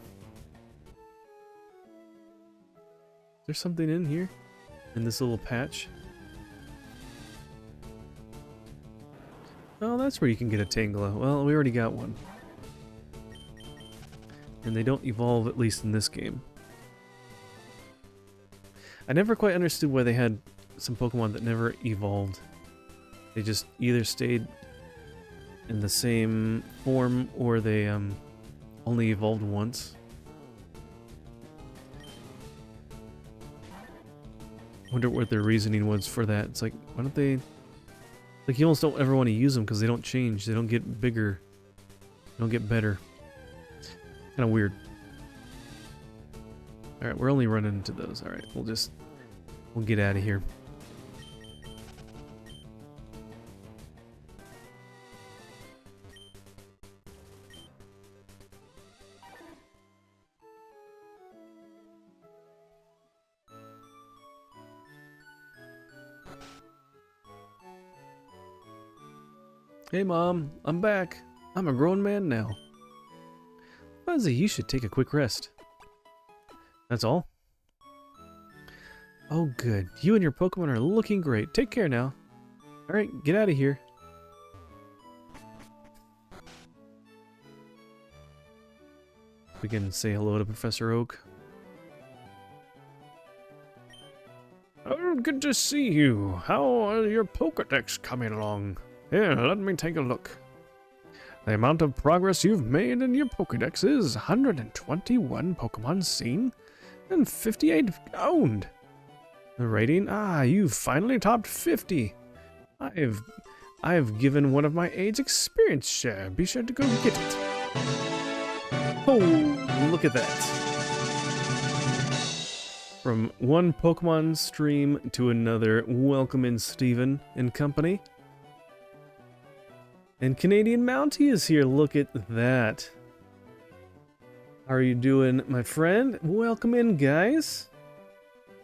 Is there something in here? In this little patch? Oh, that's where you can get a Tangela. Well, we already got one. And they don't evolve, at least in this game. I never quite understood why they had some Pokemon that never evolved They just either stayed in the same form or they only evolved once. Wonder what their reasoning was for that. It's like, why don't they... Like, you almost don't ever want to use them because they don't change. They don't get bigger. They don't get better. Kind of weird. Alright, we're only running into those. Alright, we'll get out of here. Hey Mom, I'm back. I'm a grown man now. Fuzzy, you should take a quick rest. That's all? Oh good, you and your Pokemon are looking great. Take care now. Alright, get out of here. We can say hello to Professor Oak. Oh, good to see you. How are your Pokédex coming along? Here, let me take a look. The amount of progress you've made in your Pokédex is 121 Pokémon seen and 58 owned. The rating? Ah, you've finally topped 50. I've given one of my aides experience share. Be sure to go get it. Oh, look at that. From one Pokemon stream to another, welcome in Steven and company. And Canadian Mountie is here, look at that. How are you doing, my friend? Welcome in, guys.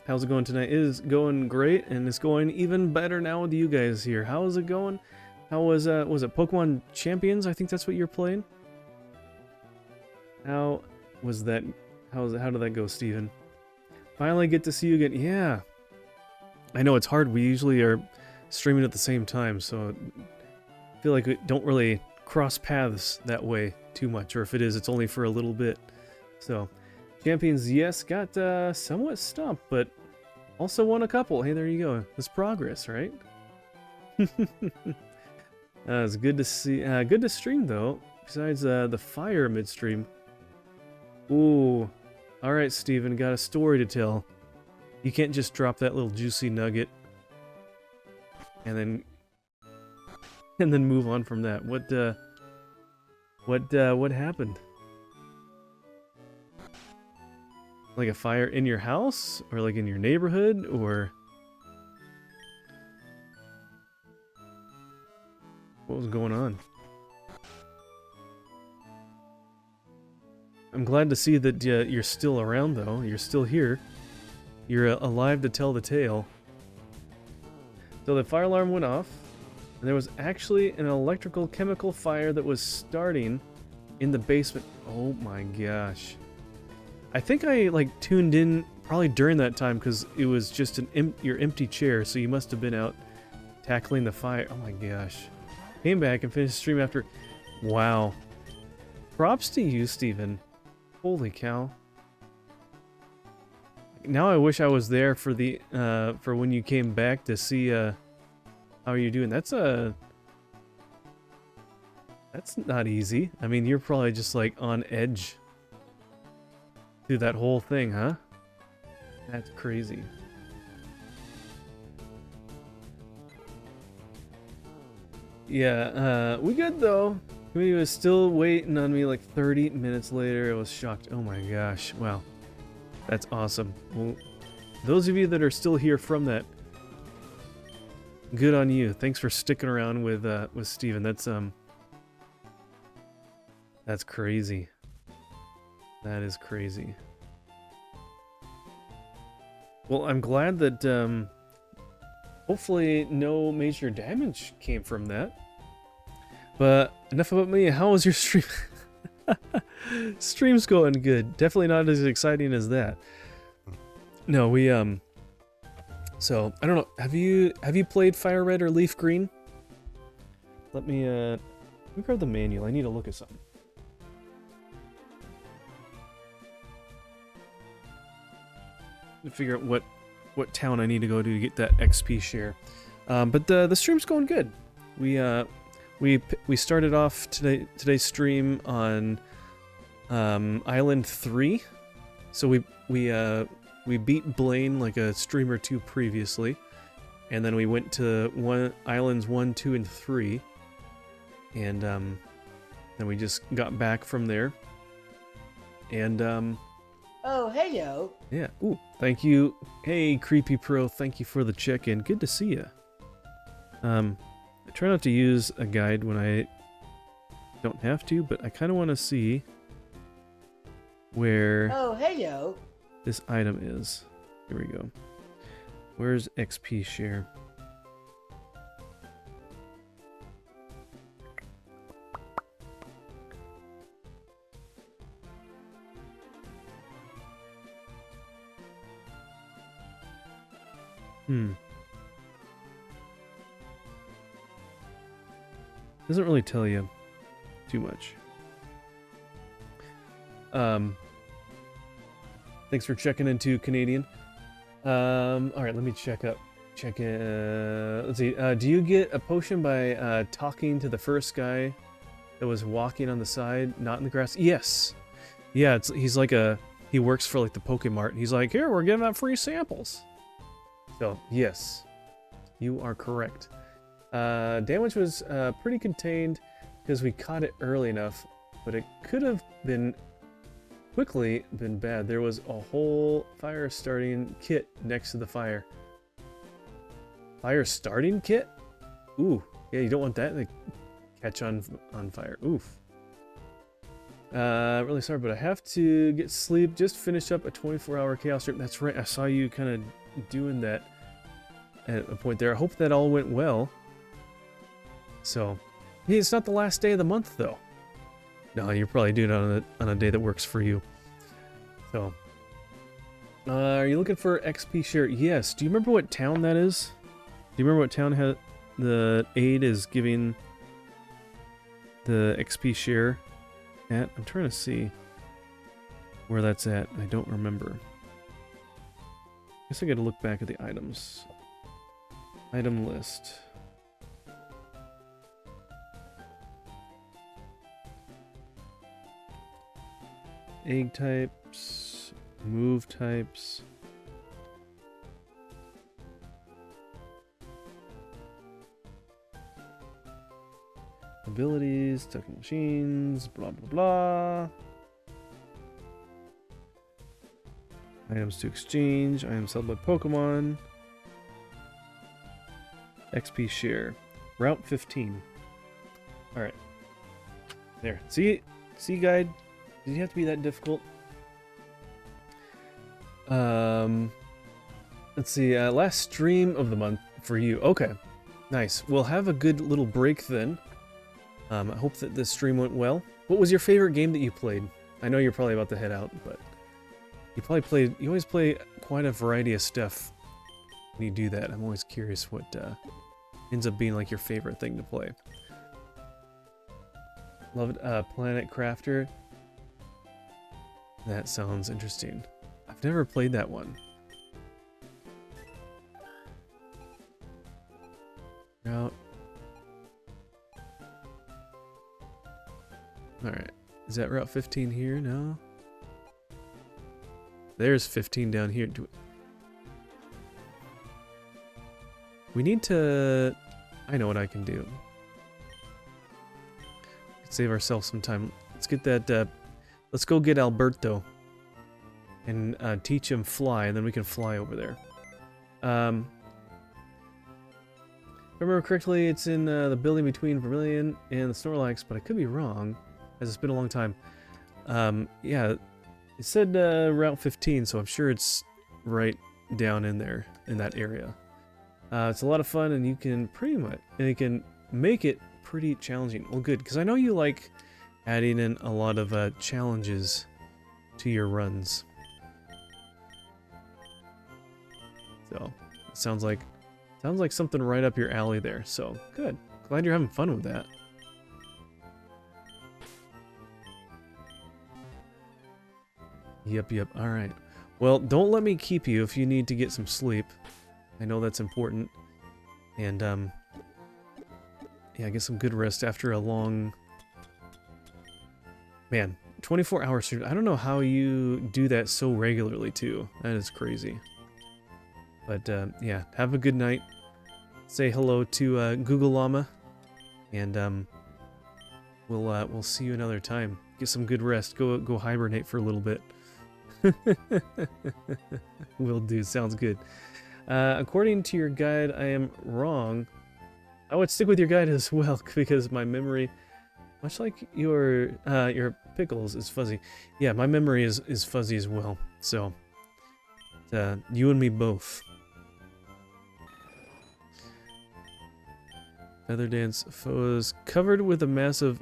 How's it going tonight? It is going great, and it's going even better now with you guys here. How is it going? How was it Pokemon Champions? I think that's what you're playing. How was that? How did that go, Steven? Finally get to see you again. Yeah. I know it's hard. We usually are streaming at the same time, so I feel like we don't really cross paths that way too much, or if it is, it's only for a little bit. So, Champions, yes, got somewhat stumped, but also won a couple. Hey, there you go. That's progress, right? It's good to see. Good to stream though. Besides the fire midstream. Ooh, all right, Steven, got a story to tell. You can't just drop that little juicy nugget and then move on from that. What happened? Like a fire in your house? Or like in your neighborhood? Or what was going on? I'm glad to see that you're still around though. You're still here. You're alive to tell the tale. So the fire alarm went off. And there was actually an electrical chemical fire that was starting in the basement. Oh my gosh. I think I like tuned in probably during that time because it was just your empty chair, so you must have been out tackling the fire. Oh my gosh. Came back and finished the stream after. Wow. Props to you, Steven. Holy cow. Now I wish I was there for the for when you came back to see how are you doing. That's not easy. I mean, you're probably just like on edge through that whole thing, huh? That's crazy. Yeah, we good though. He was still waiting on me like 30 minutes later. I was shocked. Oh my gosh. Wow. That's awesome. Well, those of you that are still here from that, good on you. Thanks for sticking around with Steven. That's crazy. That is crazy. Well, I'm glad that hopefully no major damage came from that. But enough about me. How was your stream? Stream's going good. Definitely not as exciting as that. No, we so I don't know. Have you played Fire Red or Leaf Green? Let me grab the manual. I need to look at something. To figure out what town I need to go to get that XP share. But the stream's going good. We started off today's stream on Island 3. So we beat Blaine like a stream or two previously, and then we went to Islands 1, 2, and 3, and then we just got back from there. And Oh, hey, yo. yeah. Ooh, thank you. Hey, Creepy Pro, thank you for the check-in. Good to see you. I try not to use a guide when I don't have to, but I kind of want to see where Oh, hey, yo. this item is. Here we go. Where's XP share? Doesn't really tell you too much. Thanks for checking into Canadian. Alright, let me check in. Let's see. Do you get a potion by talking to the first guy that was walking on the side, not in the grass? Yes. Yeah, he's like he works for like the Pokémon, and he's like, here, we're giving out free samples. So, yes. You are correct. Damage was pretty contained because we caught it early enough, but it could have been quickly been bad. There was a whole fire starting kit next to the fire. Fire starting kit? Ooh, yeah, you don't want that to catch on fire. Oof. Really sorry, but I have to get sleep. Just finished up a 24-hour chaos stream. That's right, I saw you kind of doing that at a point there. I hope that all went well. So, hey, it's not the last day of the month, though. No, you're probably doing it on a day that works for you. So, are you looking for XP share? Yes. Do you remember what town that is? Do you remember what town the aid is giving the XP share at? I'm trying to see where that's at. I don't remember. Guess I gotta look back at the items. Item list. Egg types, move types. Abilities, talking machines, blah blah blah. Items to exchange, items sold by Pokemon. XP share. Route 15. Alright. There. See guide? Did you have to be that difficult? Let's see, last stream of the month for you. Okay, nice. We'll have a good little break then. I hope that this stream went well. What was your favorite game that you played? I know you're probably about to head out, but you always play quite a variety of stuff when you do that. I'm always curious what ends up being like your favorite thing to play. Loved Planet Crafter. That sounds interesting. I've never played that one. Route. Alright. Is that Route 15 here? No. There's 15 down here. We need to... I know what I can do. Save ourselves some time. Let's get that... Let's go get Alberto and teach him fly, and then we can fly over there. If I remember correctly, it's in the building between Vermilion and the Snorlax, but I could be wrong, as it's been a long time. Yeah, it said Route 15, so I'm sure it's right down in there, in that area. It's a lot of fun, and you can make it pretty challenging. Well, good, because I know you like adding in a lot of challenges to your runs. So, it sounds like something right up your alley there. So, good. Glad you're having fun with that. Yep. Alright. Well, don't let me keep you if you need to get some sleep. I know that's important. And, yeah, get some good rest after a long... Man, 24 hours. I don't know how you do that so regularly, too. That is crazy. But, yeah, have a good night. Say hello to Google Llama. And, we'll see you another time. Get some good rest. Go hibernate for a little bit. Will do. Sounds good. According to your guide, I am wrong. I would stick with your guide as well, because my memory, much like your pickles, is fuzzy. Yeah, my memory is fuzzy as well. So, you and me both. Feather Dance foes covered with a mass of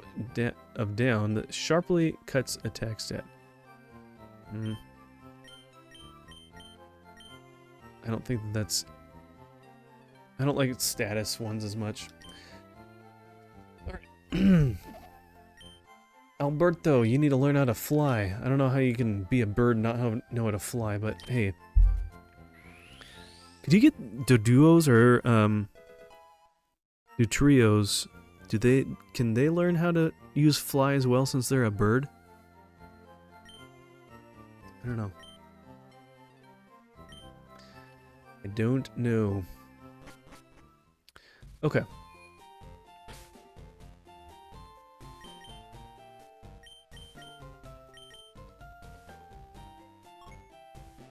down that sharply cuts attack stat. I don't think that's... I don't like status ones as much. Alright. Alberto, you need to learn how to fly. I don't know how you can be a bird and not know how to fly, but hey. Could you get Doduos or, Dutrios? Can they learn how to use fly as well since they're a bird? I don't know. I don't know. Okay.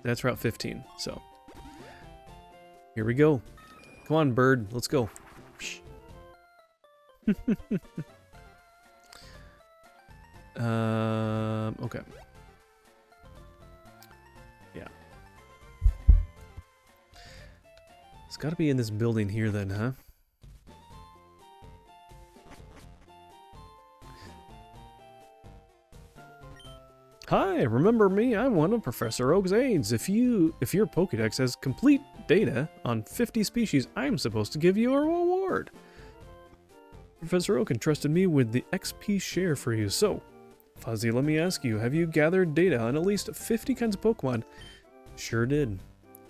That's Route 15, so. Here we go. Come on, bird. Let's go. Okay. Yeah. It's gotta be in this building here then, huh? Hi, remember me? I'm one of Professor Oak's aides. If your Pokédex has complete data on 50 species, I'm supposed to give you a reward. Professor Oak entrusted me with the XP share for you, so... Fuzzy, let me ask you, have you gathered data on at least 50 kinds of Pokemon? Sure did.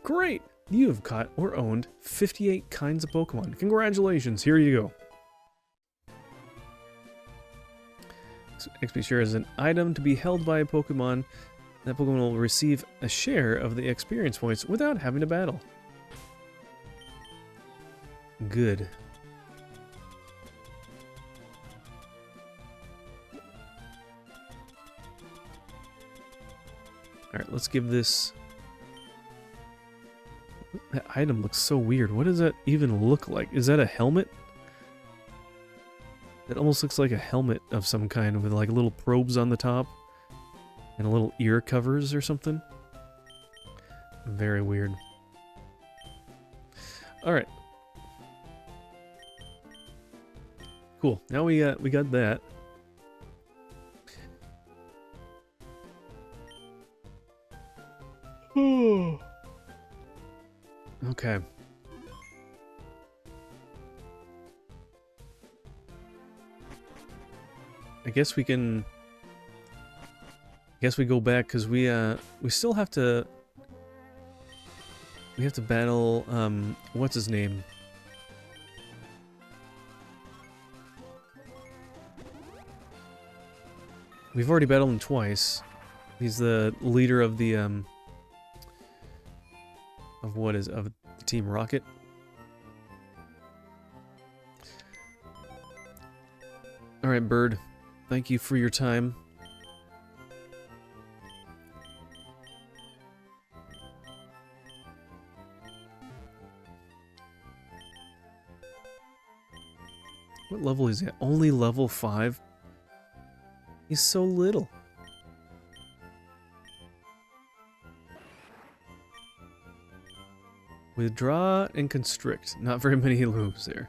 Great! You have caught or owned 58 kinds of Pokemon. Congratulations, here you go. XP share is an item to be held by a Pokemon. That Pokemon will receive a share of the experience points without having to battle. Good. Alright, let's give this... That item looks so weird. What does that even look like? Is that a helmet? It almost looks like a helmet of some kind with like little probes on the top. And a little ear covers or something. Very weird. Alright. Cool. Now we got that. Okay. I guess we can... I guess we go back because we still have to... We have to battle, what's his name? We've already battled him twice. He's the leader of the, of Team Rocket. Alright, Bird. Thank you for your time. What level is he at? Only level 5? He's so little. Withdraw and constrict. Not very many moves there.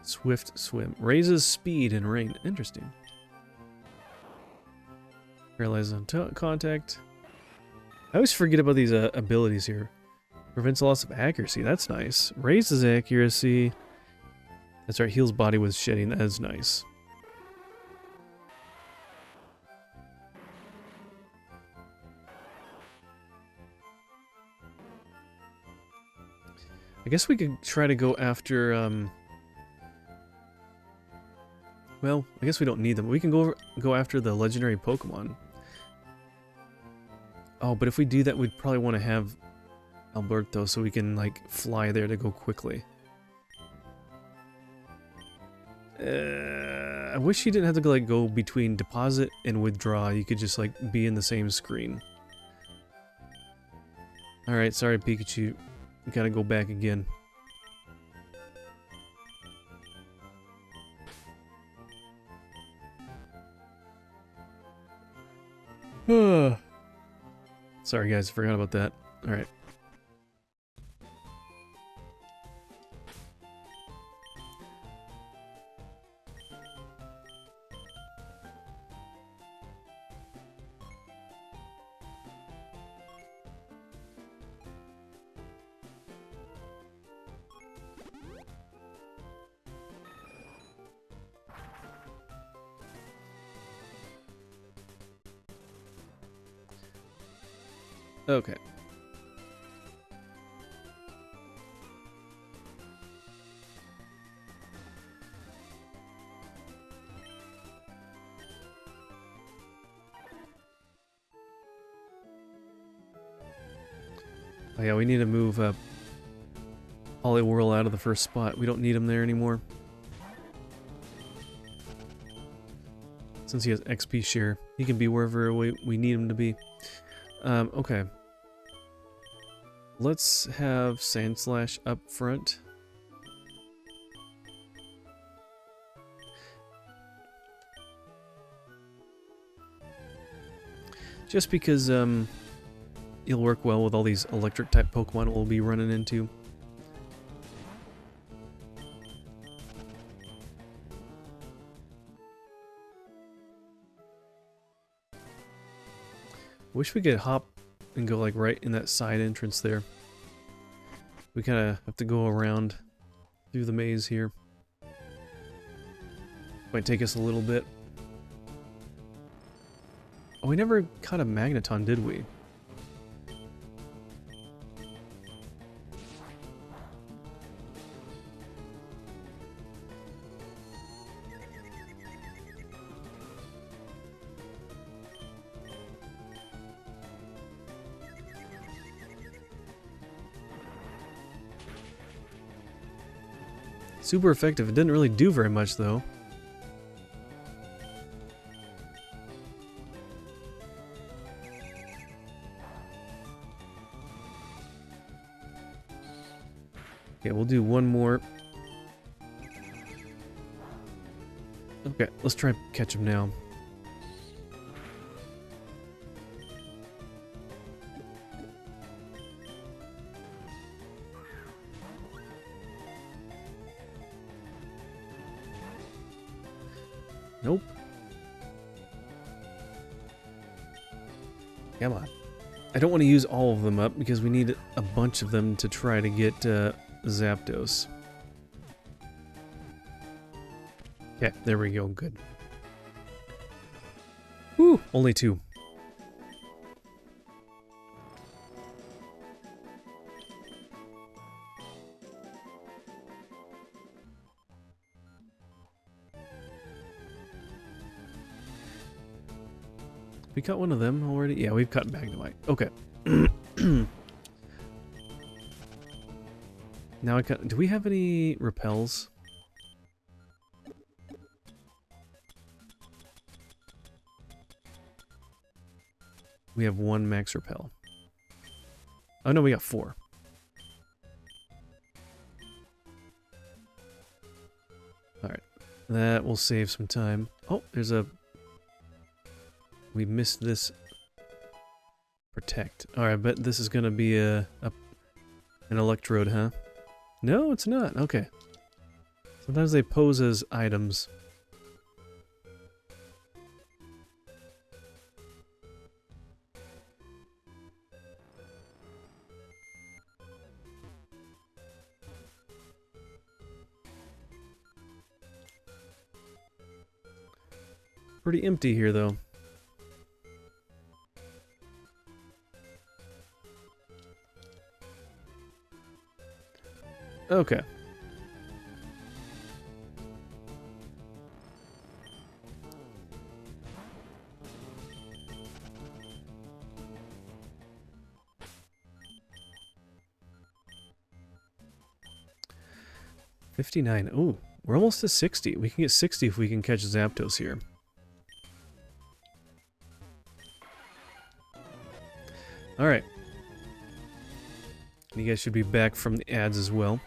Swift swim. Raises speed and rain. Interesting. Paralyzes on contact. I always forget about these abilities here. Prevents loss of accuracy. That's nice. Raises accuracy. That's right. Heals body with shedding. That is nice. I guess we could try to go after, well, I guess we don't need them. We can go after the legendary Pokemon. Oh, but if we do that, we'd probably want to have Alberto so we can, like, fly there to go quickly. I wish you didn't have to, like, go between deposit and withdraw. You could just, like, be in the same screen. Alright, sorry, Pikachu. Gotta go back again. Sorry guys, forgot about that. Alright. Okay. Oh yeah, we need to move Poliwhirl out of the first spot. We don't need him there anymore. Since he has XP share, he can be wherever we need him to be. Okay. Let's have Sandslash up front. Just because, he'll work well with all these electric type Pokemon we'll be running into. Wish we could hop and go like right in that side entrance there. We kind of have to go around through the maze here. Might take us a little bit. Oh, we never caught a Magneton, did we? Super effective. It didn't really do very much, though. Okay, we'll do one more. Okay, let's try and catch him now. Nope. Come on. I don't want to use all of them up because we need a bunch of them to try to get Zapdos. Yeah, there we go. Good. Whew, only 2. We caught one of them already? Yeah, we've caught Magnemite. Okay. Now I got... Do we have any repels? We have 1 max repel. Oh no, we got 4. Alright. That will save some time. Oh, there's a... We missed this protect. Alright, I bet this is gonna be an electrode, huh? No, it's not. Okay. Sometimes they pose as items. Pretty empty here, though. Okay. $59. Ooh, we're almost to 60. We can get 60 if we can catch Zapdos here. Alright. You guys should be back from the ads as well.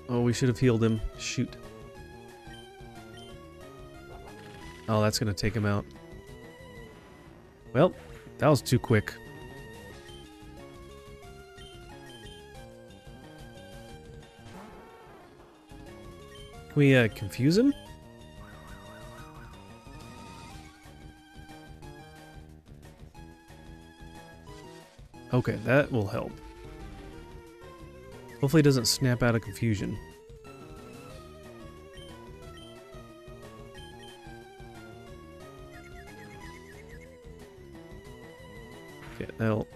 Oh, we should have healed him. Shoot. Oh, that's gonna take him out. Well, that was too quick. Can we, confuse him? Okay, that will help. Hopefully it doesn't snap out of confusion. Okay, that'll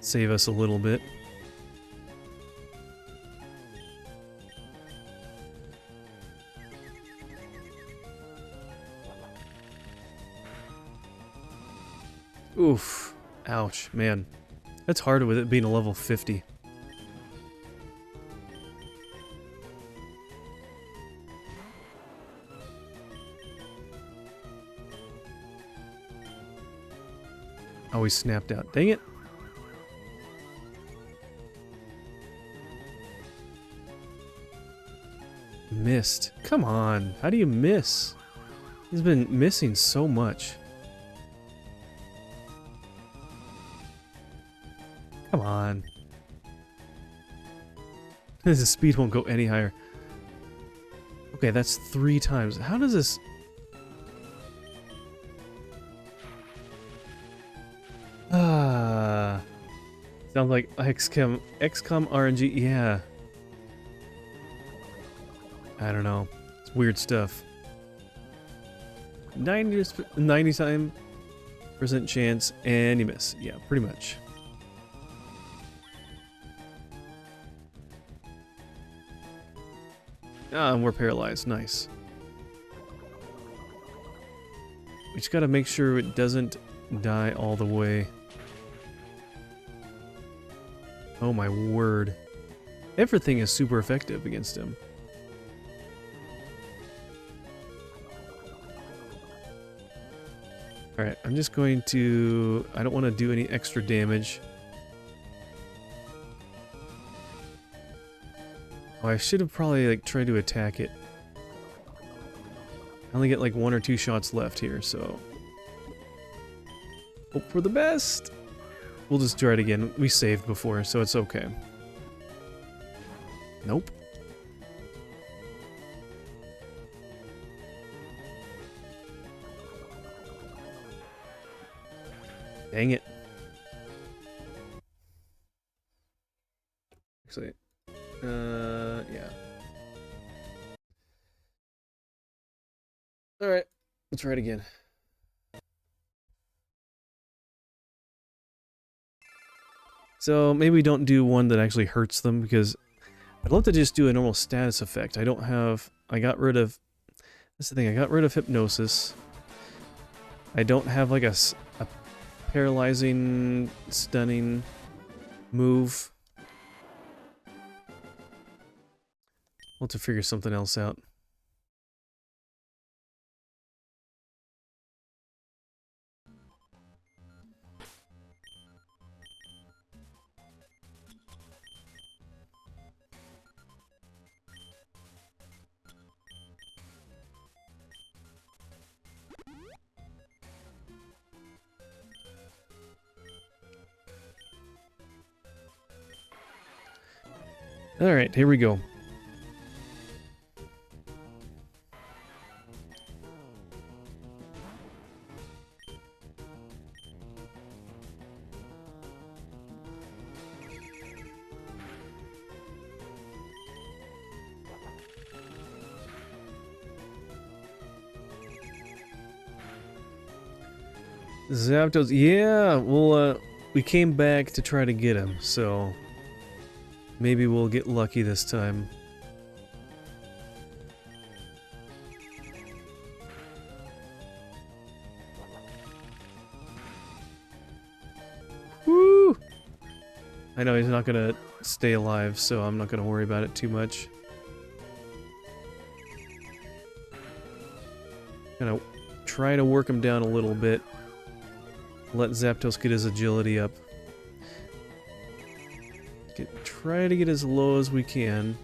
save us a little bit. Oof. Ouch, man. That's hard with it being a level 50. Oh, he snapped out. Dang it. Missed. Come on. How do you miss? He's been missing so much. Come on. His speed won't go any higher. Okay, that's 3 times. How does this... Sounds like XCOM RNG. Yeah. I don't know. It's weird stuff. 90% chance, and you miss. Yeah, pretty much. Ah, and we're paralyzed. Nice. We just gotta make sure it doesn't die all the way. Oh my word. Everything is super effective against him. Alright, I'm just going to... I don't want to do any extra damage. Oh, I should have probably like tried to attack it. I only get like 1 or 2 shots left here, so... Hope for the best! We'll just try it again. We saved before, so it's okay. Nope. Dang it. Actually, yeah. Alright, let's try it again. So maybe we don't do one that actually hurts them, because I'd love to just do a normal status effect. I don't have... I got rid of... That's the thing, I got rid of hypnosis. I don't have like a paralyzing, stunning move. We'll have to figure something else out. Alright, here we go. Zapdos, yeah, well, we came back to try to get him, so maybe we'll get lucky this time. Woo! I know he's not gonna stay alive, so I'm not gonna worry about it too much. Gonna try to work him down a little bit. Let Zapdos get his agility up. Try to get as low as we can.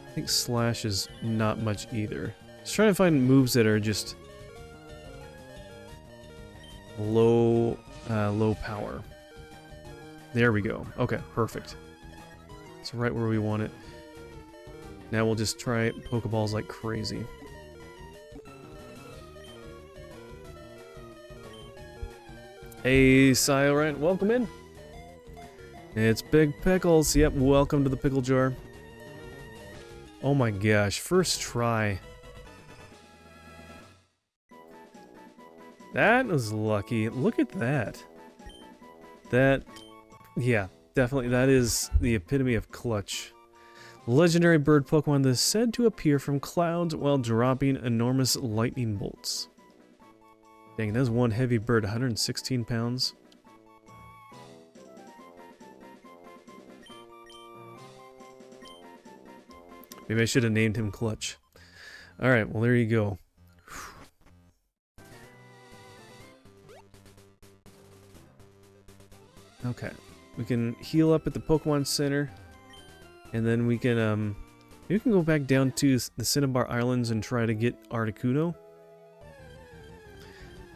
I think Slash is not much either. Just trying to find moves that are just low power. There we go. Okay, perfect. It's right where we want it. Now we'll just try Pokeballs like crazy. Hey, Silent, welcome in. It's Big Pickles. Yep, welcome to the pickle jar. Oh my gosh, first try. That was lucky. Look at that. Yeah, definitely, that is the epitome of clutch. Legendary bird Pokemon that is said to appear from clouds while dropping enormous lightning bolts. Dang, that's one heavy bird, 116 pounds. Maybe I should have named him Clutch. Alright, well there you go. Okay, we can heal up at the Pokemon Center, and then we can go back down to the Cinnabar Islands and try to get Articuno.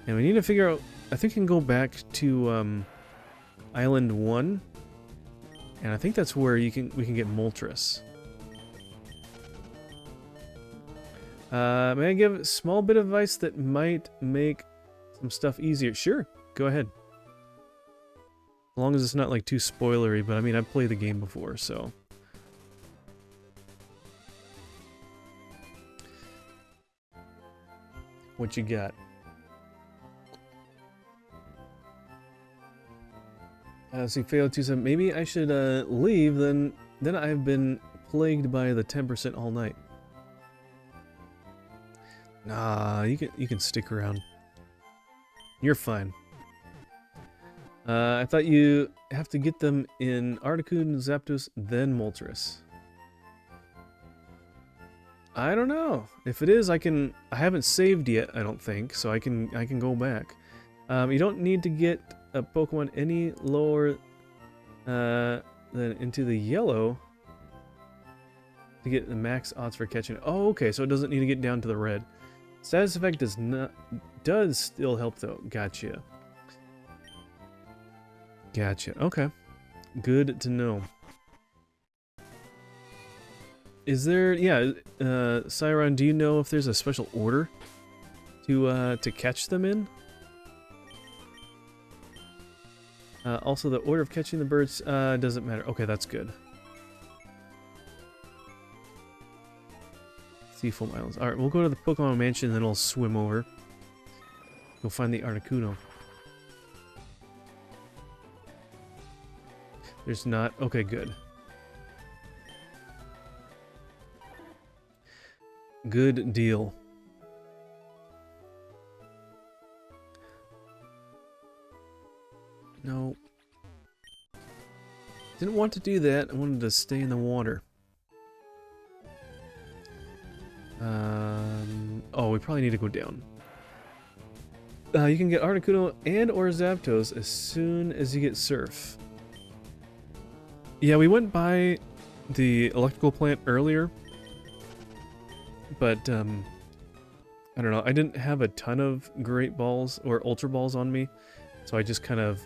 And we need to figure out, I think we can go back to Island 1, and I think that's where we can get Moltres. May I give a small bit of advice that might make some stuff easier? Sure, go ahead. As long as it's not like too spoilery, but I mean, I've played the game before, so. What you got? So failed to some. Maybe I should leave. Then I've been plagued by the 10% all night. Nah, you can stick around. You're fine. I thought you have to get them in Articuno, Zapdos, then Moltres. I don't know. If it is, I haven't saved yet, I don't think, so I can go back. You don't need to get a Pokemon any lower than into the yellow to get the max odds for catching it. Oh, okay, so it doesn't need to get down to the red. Status effect does still help though. Gotcha. Gotcha. Okay. Good to know. Is there, yeah, Cyron, do you know if there's a special order to catch them in? Also, the order of catching the birds doesn't matter. Okay, that's good. Seafoam Islands. Alright, we'll go to the Pokemon Mansion and then we'll swim over. Go find the Articuno. There's not. Okay, good. Good deal. No. Didn't want to do that. I wanted to stay in the water. Oh, we probably need to go down. You can get Articuno and or Zapdos as soon as you get Surf. Yeah, we went by the electrical plant earlier, but I don't know. I didn't have a ton of Great Balls or Ultra Balls on me, so I just kind of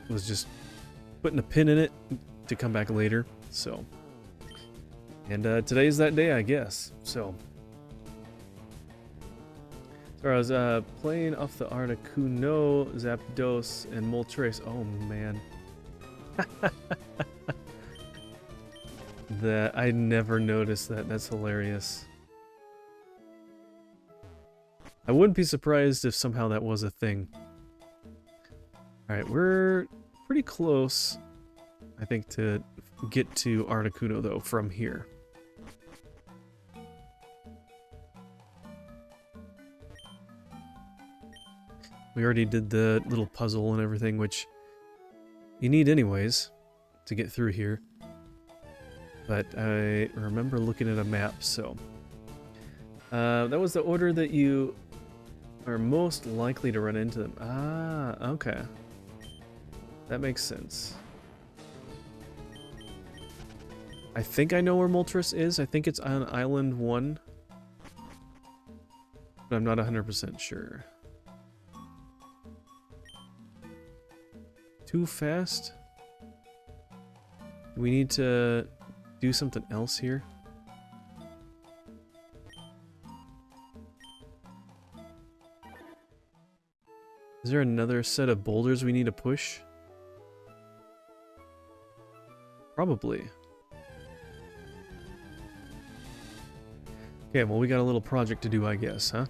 was just putting a pin in it to come back later. So, and today's that day, I guess. So I was playing off the Articuno, Zapdos, and Moltres. Oh man. That I never noticed that. That's hilarious. I wouldn't be surprised if somehow that was a thing. Alright, we're pretty close, I think, to get to Articuno, though, from here. We already did the little puzzle and everything, which you need anyways to get through here. But I remember looking at a map, so... that was the order that you are most likely to run into them. Ah, okay. That makes sense. I think I know where Moltres is. I think it's on Island 1. But I'm not 100% sure. Too fast? We need to do something else here. Is there another set of boulders we need to push? Probably. Okay, well we got a little project to do, I guess, huh?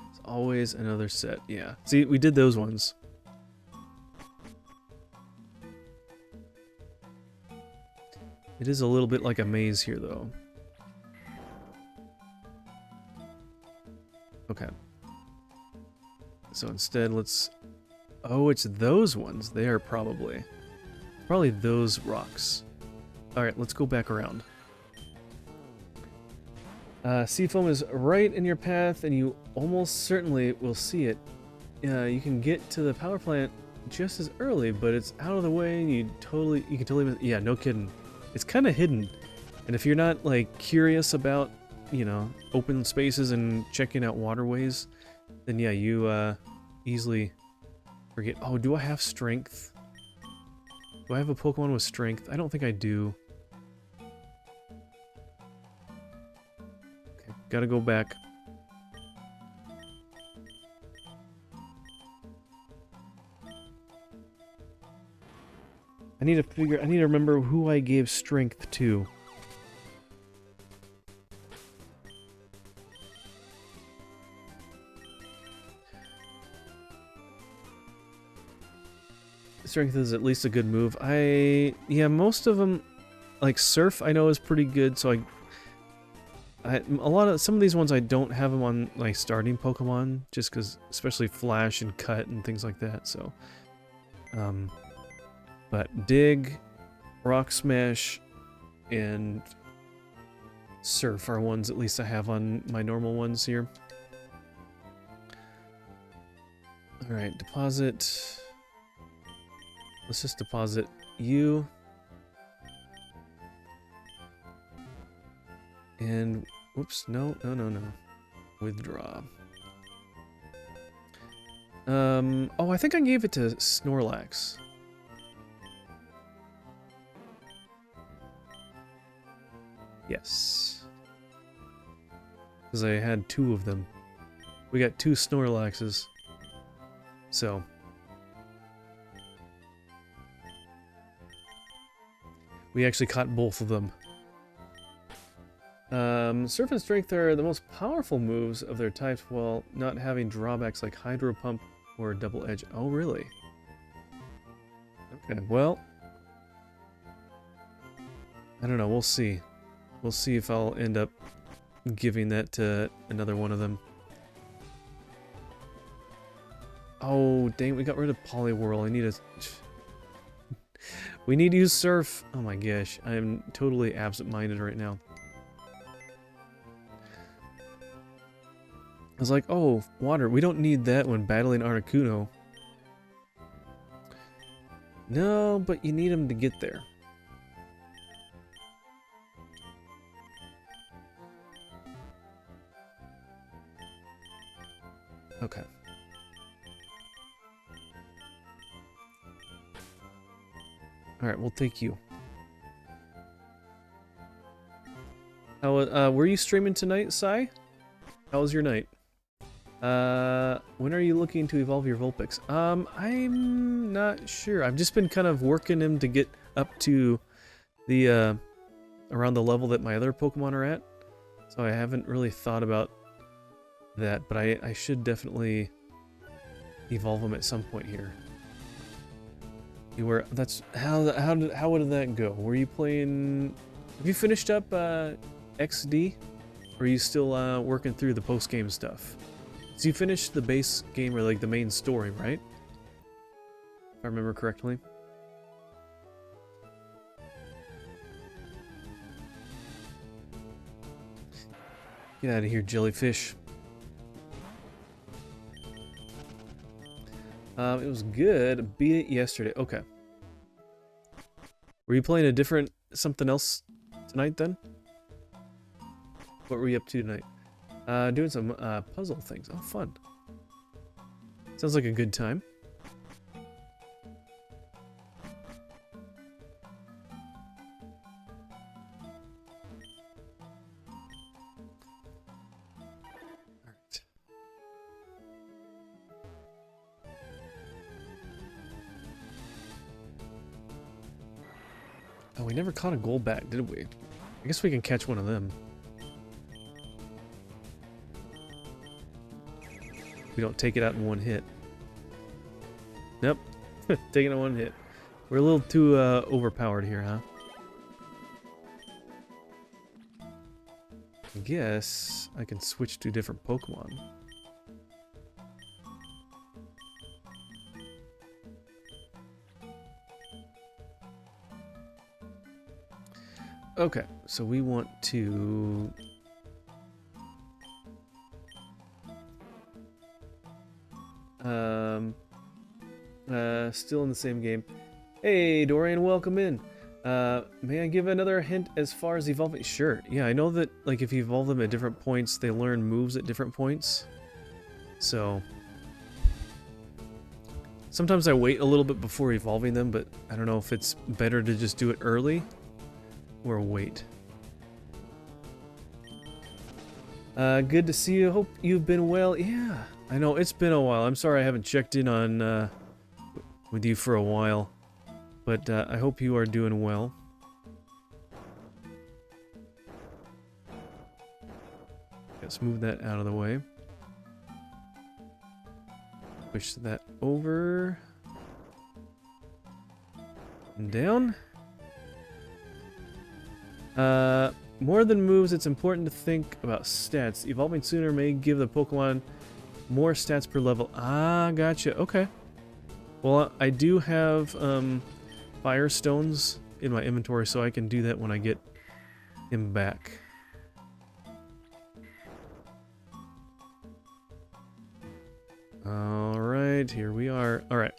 It's always another set, yeah. See, we did those ones. It is a little bit like a maze here, though. Okay. So instead, let's... Oh, it's those ones. They are probably those rocks. Alright, let's go back around. Seafoam is right in your path, and you almost certainly will see it. You can get to the power plant just as early, but it's out of the way, and you can totally miss... Yeah, no kidding. It's kind of hidden, and if you're not like curious about, you know, open spaces and checking out waterways, then yeah, you easily forget. Oh, do I have strength? Do I have a Pokemon with strength? I don't think I do. Okay, gotta go back. I need to remember who I gave strength to. Strength is at least a good move. Yeah, most of them, like Surf I know is pretty good, so some of these ones I don't have them on my starting Pokemon, just because, especially Flash and Cut and things like that, so. But Dig, Rock Smash, and Surf are ones at least I have on my normal ones here. Alright, deposit. Let's just deposit you. And, whoops, no. Withdraw. Oh, I think I gave it to Snorlax. Yes. Because I had 2 of them. We got 2 Snorlaxes. So. We actually caught both of them. Surf and Strength are the most powerful moves of their types while not having drawbacks like Hydro Pump or Double Edge. Oh, really? Okay, well. I don't know, we'll see. We'll see if I'll end up giving that to another one of them. Oh, dang, we got rid of Poliwhirl. I need a... We need to use Surf. Oh my gosh, I am totally absent-minded right now. I was like, oh, water. We don't need that when battling Articuno. No, but you need him to get there. Okay. Alright, we'll take you. How, were you streaming tonight, Sai? How was your night? When are you looking to evolve your Vulpix? I'm not sure. I've just been kind of working him to get up to the around the level that my other Pokemon are at. So I haven't really thought about that, but I should definitely evolve them at some point here. You were that's how did that go? Were you playing? Have you finished up XD, or are you still working through the post game stuff? So you finished the base game or like the main story, right? If I remember correctly. Get out of here, jellyfish. It was good. Beat it yesterday. Okay. Were you playing a different something else tonight then? What were you up to tonight? Doing some puzzle things. Oh, fun. Sounds like a good time. Alright. Oh, we never caught a Golbat, did we? I guess we can catch one of them. We don't take it out in one hit. Nope. Taking it in one hit. We're a little too overpowered here, huh? I guess I can switch to different Pokemon. Okay, so we want to... still in the same game. Hey, Dorian, welcome in. May I give another hint as far as evolving? Sure. Yeah, I know that, like, if you evolve them at different points, they learn moves at different points. So... sometimes I wait a little bit before evolving them, but I don't know if it's better to just do it early or wait. Good to see you. Hope you've been well. Yeah, I know it's been a while. I'm sorry I haven't checked in on with you for a while, but I hope you are doing well. Let's move that out of the way. Push that over and down. More than moves, it's important to think about stats. Evolving sooner may give the Pokemon more stats per level. Ah, gotcha. Okay. Well, I do have Fire Stones in my inventory, so I can do that when I get him back. Alright, here we are. Alright.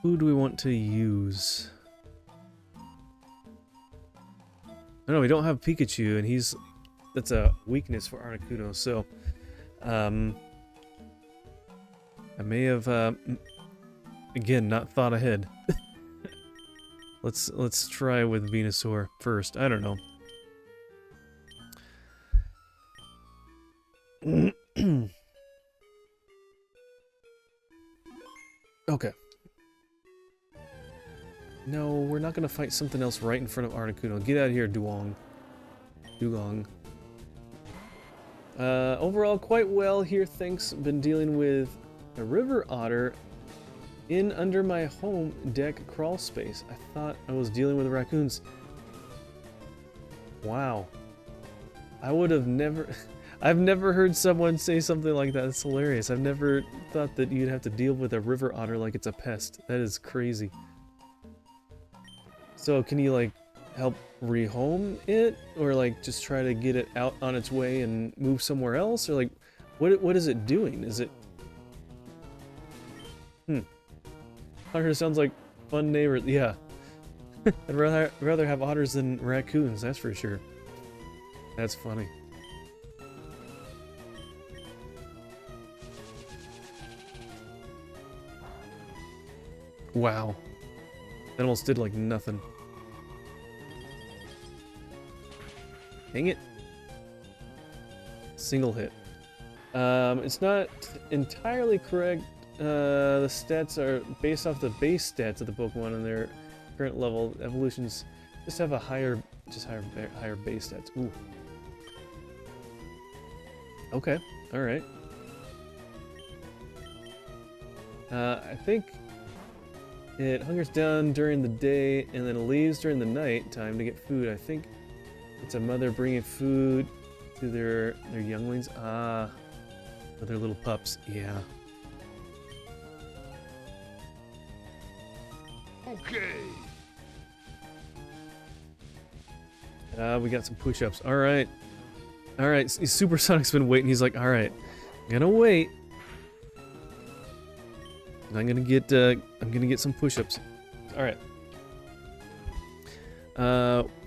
Who do we want to use? Oh, no, we don't have Pikachu, and that's a weakness for Articuno, so I may have again not thought ahead. Let's try with Venusaur first. I don't know. Okay. No, we're not gonna fight something else right in front of Articuno. Get out of here, Dugong. Overall, quite well here, thanks. Been dealing with a river otter in under my home deck crawl space. I thought I was dealing with raccoons. Wow. I would have never... I've never heard someone say something like that. It's hilarious. I've never thought that you'd have to deal with a river otter like it's a pest. That is crazy. So can you, like, help rehome it? Or, like, just try to get it out on its way and move somewhere else? Or, like, what is it doing? Is it... Otter sounds like fun neighbor. Yeah. I'd rather have otters than raccoons, that's for sure. That's funny. Wow. That almost did like nothing. Dang it. Single hit. It's not entirely correct The stats are based off the base stats of the Pokemon and their current level. Evolutions just have a higher base stats. Ooh. Okay. All right. I think it hunkers down during the day and then leaves during the night time to get food. I think it's a mother bringing food to their younglings. Ah, for their little pups. Yeah. Okay. We got some push-ups. All right. All right. Supersonic's been waiting. He's like, all right, I'm gonna wait. And I'm gonna get some push-ups. All right.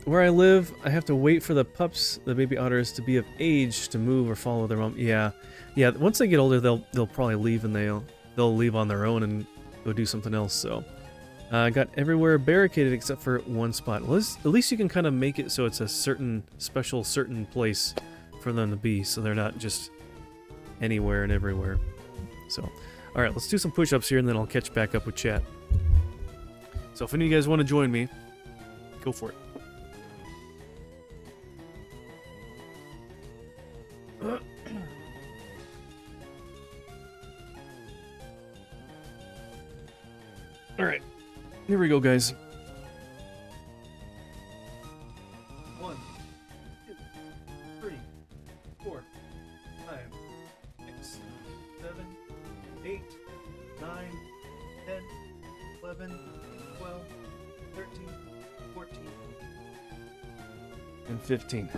Where I live, I have to wait for the pups, the baby otters, to be of age to move or follow their mom. Yeah. Once they get older, they'll probably leave and they'll leave on their own and go do something else. So, I got everywhere barricaded except for one spot. Well, at least you can kind of make it so it's a certain place for them to be, so they're not just anywhere and everywhere. So, all right, let's do some push-ups here, and then I'll catch back up with chat. So, if any of you guys want to join me, go for it. All right, here we go, guys. 1, 2, 3, 4, 5, 6, 7, 8, 9, 10, 11, 12, 13, 14, and 15.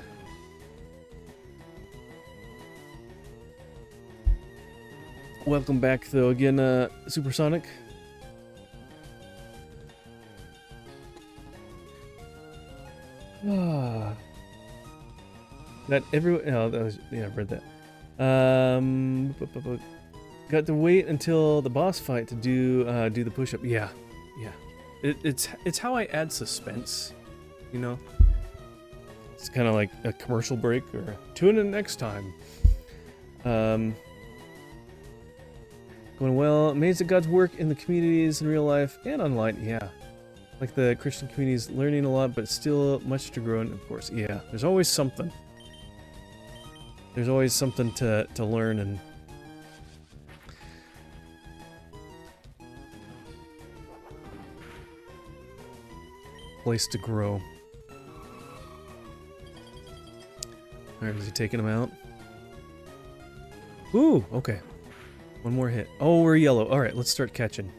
Welcome back, though, again, Supersonic. That everyone. Oh, that was, yeah, I've read that. Got to wait until the boss fight to do the push-up. Yeah. It's how I add suspense, you know. It's kind of like a commercial break or tune in next time. Going well. Amazed at God's work in the communities in real life and online. Yeah. Like the Christian communities, learning a lot, but still much to grow in, of course. Yeah, there's always something. There's always something to learn and... place to grow. Alright, is he taking him out? Ooh, okay. One more hit. Oh, we're yellow. Alright, let's start catching.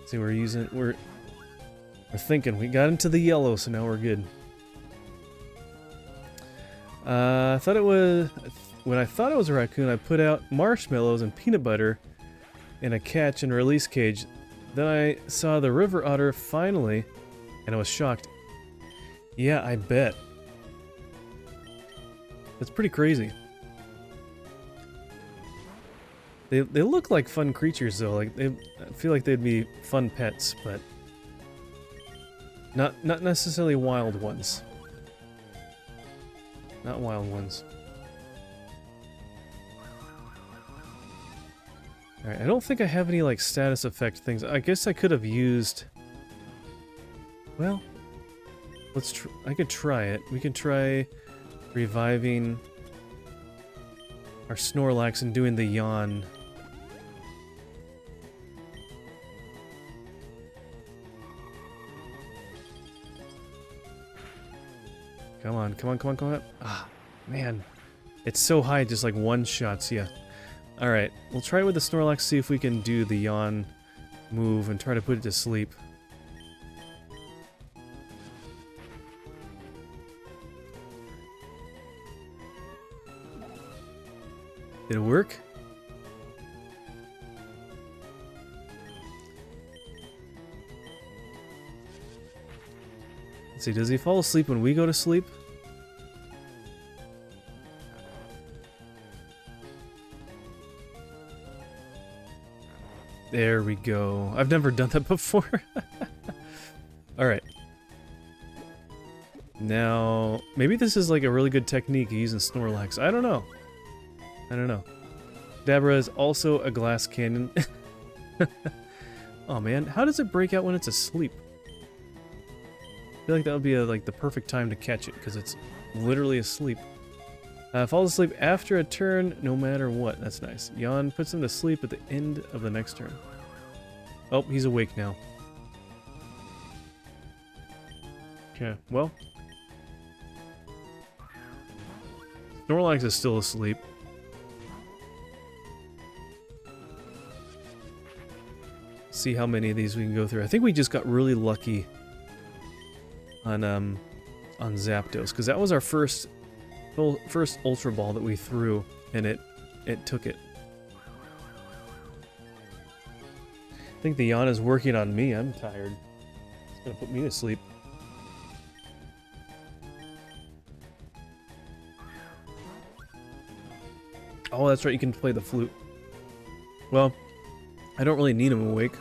See, we're thinking. We got into the yellow, so now we're good. I thought it was... When I thought it was a raccoon, I put out marshmallows and peanut butter in a catch and release cage. Then I saw the river otter finally, and I was shocked. Yeah, I bet. That's pretty crazy. They look like fun creatures, though. Like I feel like they'd be fun pets, but not necessarily wild ones. Not wild ones. Alright, I don't think I have any, like, status effect things. I guess I could have used... Well, I could try it. We can try reviving our Snorlax and doing the yawn. Come on, come on, come on, come on. Ah, man. It's so high, it just like one-shots you. Alright, we'll try with the Snorlax, see if we can do the yawn move and try to put it to sleep. Did it work? Let's see, does he fall asleep when we go to sleep? There we go. I've never done that before. Alright. Now, maybe this is like a really good technique using Snorlax. I don't know. I don't know. Dabra is also a glass cannon. Oh man, how does it break out when it's asleep? I feel like that would be like the perfect time to catch it, because it's literally asleep. Falls asleep after a turn, no matter what. That's nice. Yawn puts him to sleep at the end of the next turn. Oh, he's awake now. Okay, well. Snorlax is still asleep. See how many of these we can go through. I think we just got really lucky on Zapdos, because that was our first Ultra Ball that we threw, and it took it. I think the yawn is working on me. I'm tired. It's gonna put me to sleep. Oh, that's right, you can play the flute. Well, I don't really need him awake.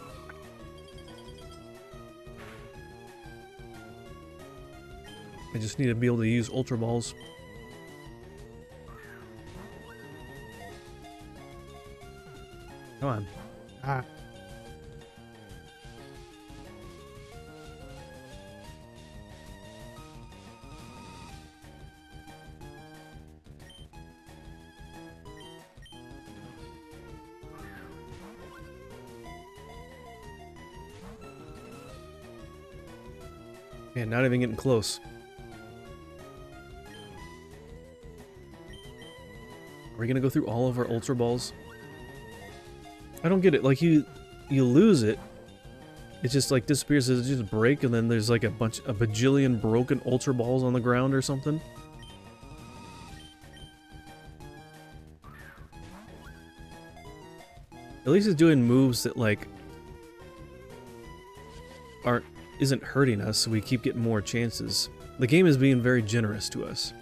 I just need to be able to use Ultra Balls. Come on. Ah. Man, not even getting close. Are we gonna go through all of our Ultra Balls? I don't get it. Like, you lose it. It just, like, disappears. Does it just break, and then there's, like, a bajillion broken Ultra Balls on the ground or something? At least it's doing moves that, like, isn't hurting us, so we keep getting more chances. The game is being very generous to us.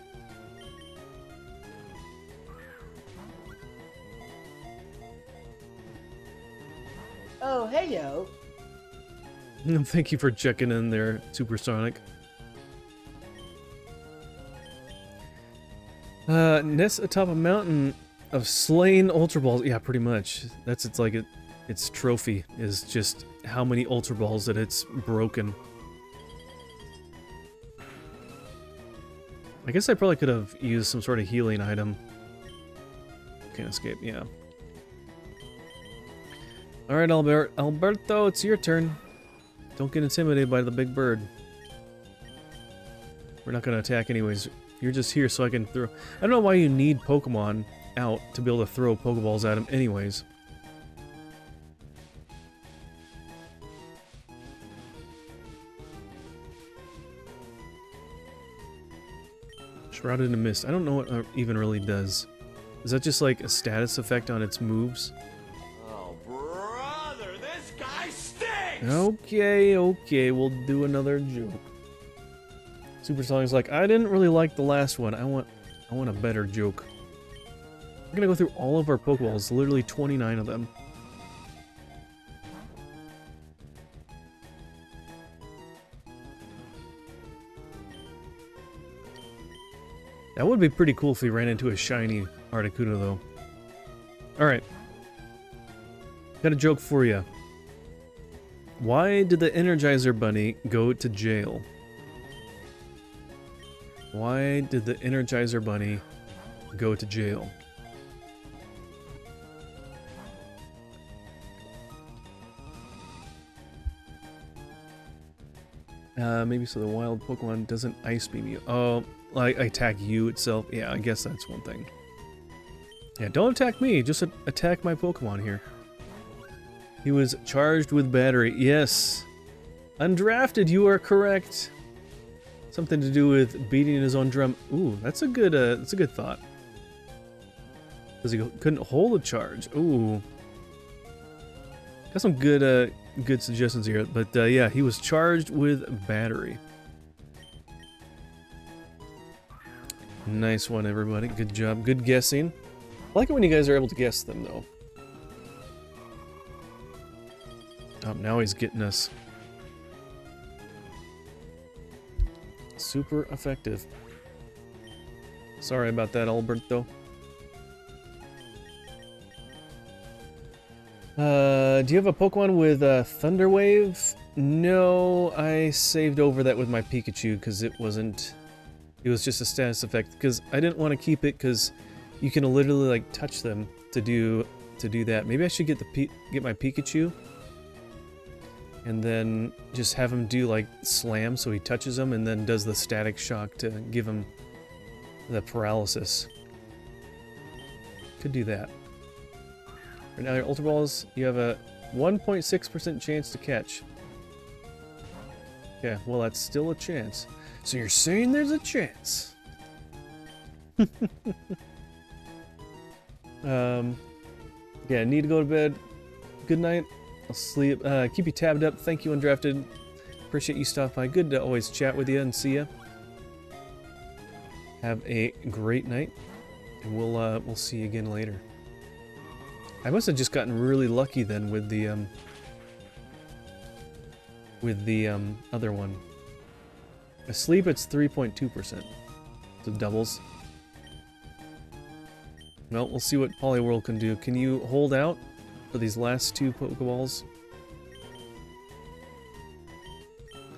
Oh, heyo. Thank you for checking in there, Supersonic. Nest atop a mountain of slain Ultra Balls. Yeah, pretty much. That's its trophy is just how many Ultra Balls that it's broken. I guess I probably could have used some sort of healing item. Can't escape, yeah. Alright, Alberto, it's your turn. Don't get intimidated by the big bird. We're not going to attack anyways. You're just here so I can throw... I don't know why you need Pokemon out to be able to throw Pokeballs at him anyways. Shrouded in Mist. I don't know what it even really does. Is that just like a status effect on its moves? Oh, brother, this guy stinks! Okay, we'll do another joke. Supersonic's like, I didn't really like the last one. I want a better joke. We're gonna go through all of our Pokeballs, literally 29 of them. That would be pretty cool if we ran into a shiny Articuno, though. Alright. Got a joke for you. Why did the Energizer Bunny go to jail? Why did the Energizer Bunny go to jail? Maybe so the wild Pokemon doesn't Ice Beam you. Oh, like attack you itself. Yeah, I guess that's one thing. Yeah, don't attack me. Just attack my Pokemon here. He was charged with battery. Yes. Undrafted, you are correct. Something to do with beating his own drum. Ooh, that's a good thought. Because he couldn't hold a charge. Ooh. Got some good suggestions here. But yeah, he was charged with battery. Nice one, everybody. Good job. Good guessing. I like it when you guys are able to guess them, though. Oh, now he's getting us. Super effective. Sorry about that, Alberto. Do you have a Pokemon with Thunder Wave? No, I saved over that with my Pikachu because it wasn't. It was just a status effect because I didn't want to keep it because you can literally like touch them to do that. Maybe I should get get my Pikachu and then just have him do like slam so he touches them and then does the static shock to give him the paralysis. Could do that. Right now your Ultra Balls, you have a 1.6% chance to catch. Yeah, well that's still a chance. So you're saying there's a chance. Yeah, need to go to bed. Good night. I'll sleep. Keep you tabbed up. Thank you, Undrafted. Appreciate you stopping by. Good to always chat with you and see you. Have a great night, and we'll see you again later. I must have just gotten really lucky then with the other one. Asleep, it's 3.2%. So doubles. Well, we'll see what Poliwhirl can do. Can you hold out for these last two Pokeballs?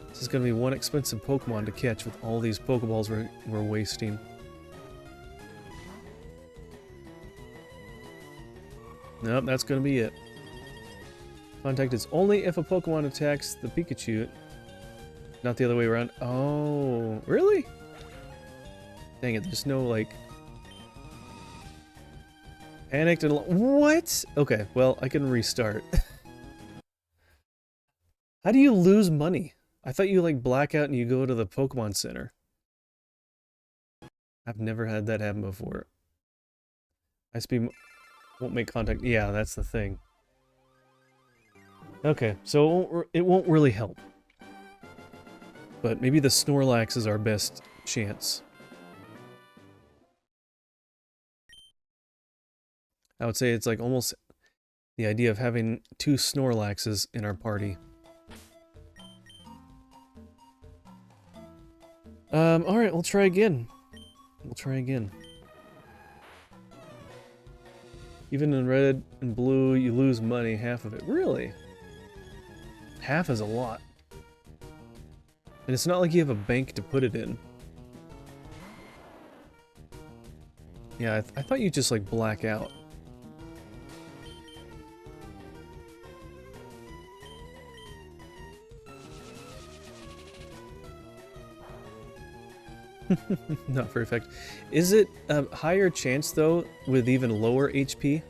This is going to be one expensive Pokemon to catch with all these Pokeballs we're wasting. Nope, that's going to be it. Contact is only if a Pokemon attacks the Pikachu, not the other way around. Oh, really? Dang it, there's no, like... Panicked and... What? Okay, well, I can restart. How do you lose money? I thought you, like, black out and you go to the Pokemon Center. I've never had that happen before. ISP won't make contact. Yeah, that's the thing. Okay, so it won't really help. But maybe the Snorlax is our best chance. I would say it's like almost the idea of having two Snorlaxes in our party. Alright, we'll try again. We'll try again. Even in red and blue, you lose money, half of it. Really? Half is a lot. And it's not like you have a bank to put it in. Yeah, I thought you just like black out. Not for effect. Is it a higher chance though with even lower HP?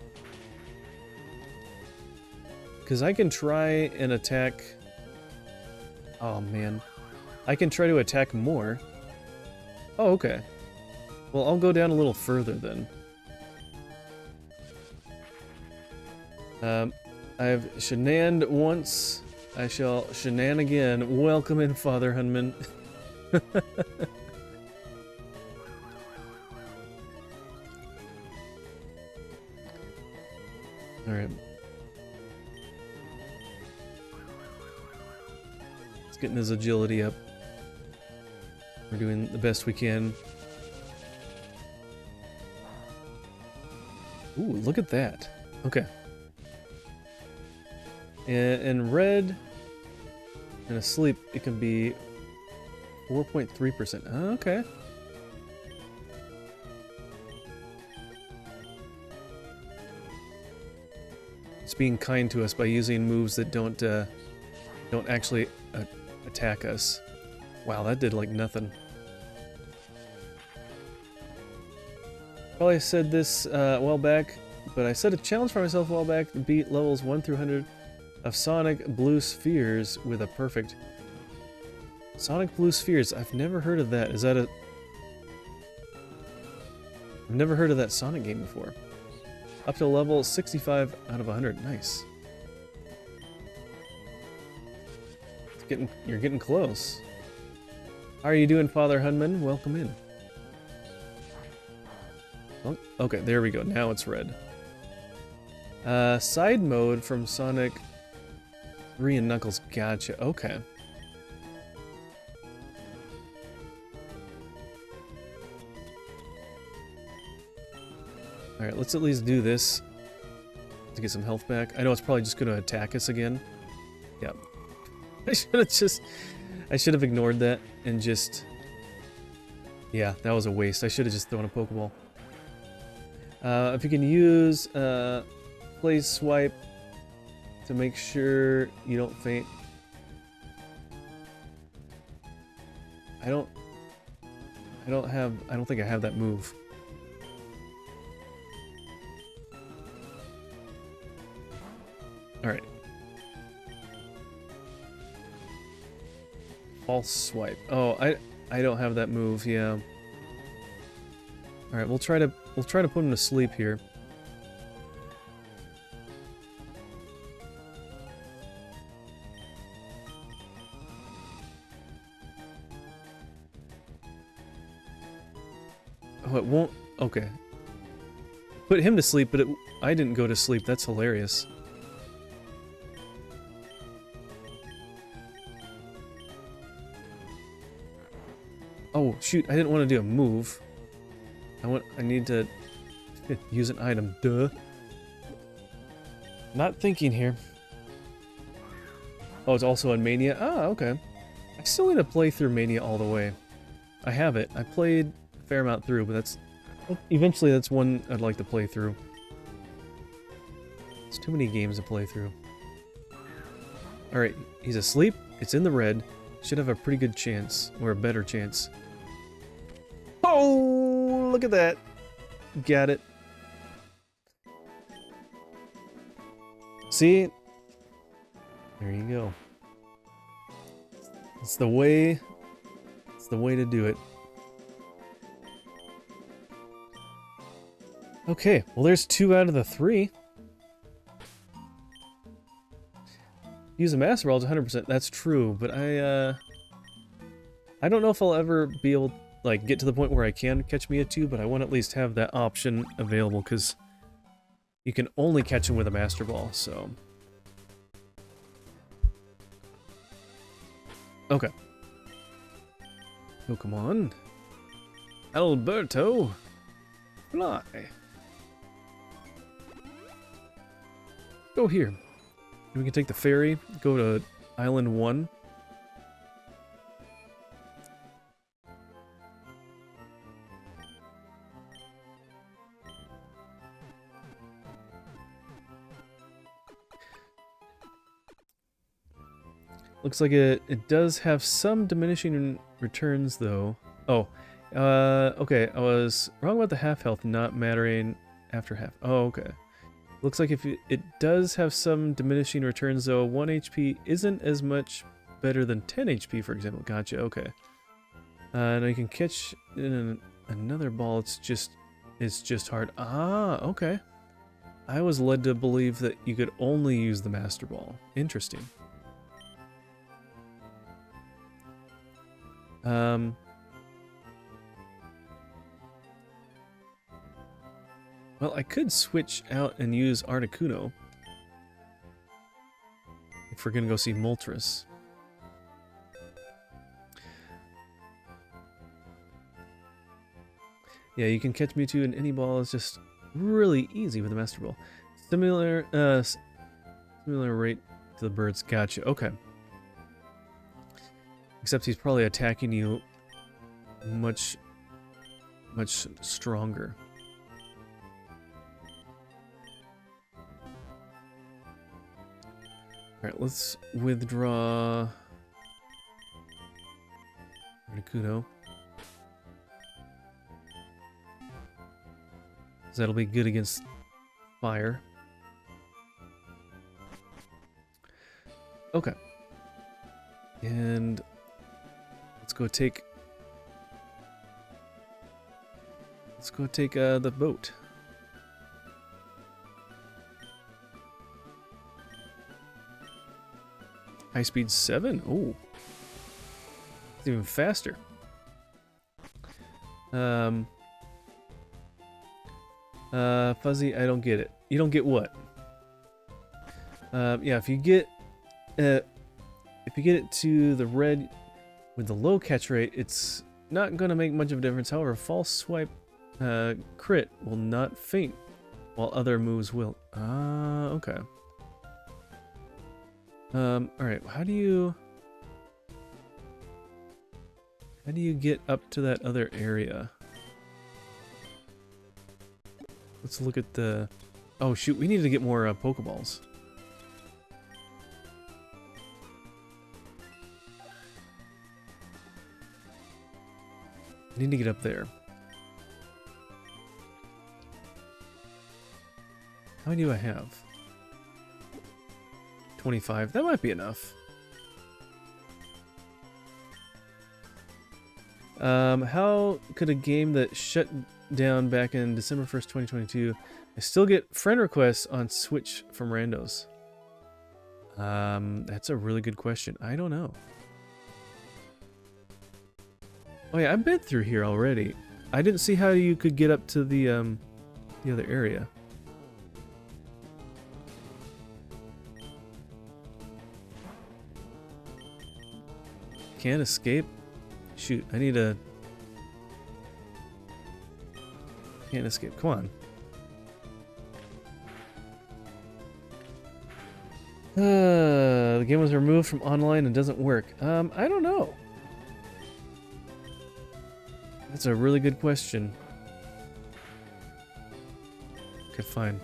Because I can try and attack... Oh man. I can try to attack more. Oh, okay. Well, I'll go down a little further then. I've shenaned once. I shall shenan again. Welcome in, Father Hunman. Alright. Let's get his agility up. We're doing the best we can. Ooh, look at that. Okay. And red and asleep, it can be 4.3%. Okay. It's being kind to us by using moves that don't actually attack us. Wow, that did like nothing. Probably said this a while back, but I set a challenge for myself a while back to beat levels 1 through 100 of Sonic Blue Spheres with a perfect... Sonic Blue Spheres, I've never heard of that. Is that a... I've never heard of that Sonic game before. Up to level 65 out of 100. Nice. You're getting close. How are you doing, Father Hunman? Welcome in. Oh, okay, there we go. Now it's red. Side mode from Sonic 3 and Knuckles. Gotcha. Okay. Alright, let's at least do this. to get some health back. I know it's probably just going to attack us again. Yep. I should have ignored that and just... Yeah, that was a waste. I should have just thrown a Pokeball. If you can use play swipe to make sure you don't faint. I don't think I have that move. Alright. False swipe. Oh, I don't have that move, yeah. Alright, we'll try to put him to sleep here. Oh, it won't... Okay. Put him to sleep, but I didn't go to sleep. That's hilarious. Oh, shoot. I didn't want to do a move. I need to use an item. Duh. Not thinking here. Oh, it's also on Mania? Ah, okay. I still need to play through Mania all the way. I have it. I played a fair amount through, but that's... Eventually, that's one I'd like to play through. It's too many games to play through. Alright, he's asleep. It's in the red. Should have a pretty good chance. Or a better chance. Oh, look at that. Got it. See? There you go. It's the way to do it. Okay, well there's 2 out of the 3. Use a Master Ball to 100%. That's true, but I don't know if I'll ever be able like get to the point where I can catch Mewtwo, but I want to at least have that option available because you can only catch him with a Master Ball, so. Okay. Oh, come on. Alberto! Fly! Go here. We can take the ferry, go to Island 1. Looks like it does have some diminishing returns, though. Oh, okay, I was wrong about the half health not mattering after half. Oh, okay. Looks like if it does have some diminishing returns, though. 1 HP isn't as much better than 10 HP, for example. Gotcha, okay. Now you can catch in another ball, it's just hard. Ah, okay. I was led to believe that you could only use the Master Ball. Interesting. Well, I could switch out and use Articuno. If we're gonna go see Moltres. Yeah, you can catch Mewtwo in any ball. It's just really easy with the Master Ball. Similar rate to the birds. Gotcha. Okay. Except he's probably attacking you much stronger. Alright, let's withdraw Articuno. That'll be good against fire. Okay. And let's go take the boat. High speed 7? Oh. It's even faster. Fuzzy, I don't get it. You don't get what? Yeah, if you get it to the red with the low catch rate, it's not gonna make much of a difference. However, false swipe crit will not faint while other moves will. Ah, okay. Alright, how do you get up to that other area? Let's look at the... Oh shoot, we need to get more Pokeballs. I need to get up there. How many do I have? 25. That might be enough. How could a game that shut down back in December 1st, 2022, I still get friend requests on Switch from randos? That's a really good question. I don't know. Oh yeah, I've been through here already. I didn't see how you could get up to the other area. Can't escape? Shoot, I need a... Can't escape, come on. The game was removed from online and doesn't work. I don't know. That's a really good question. Okay, fine.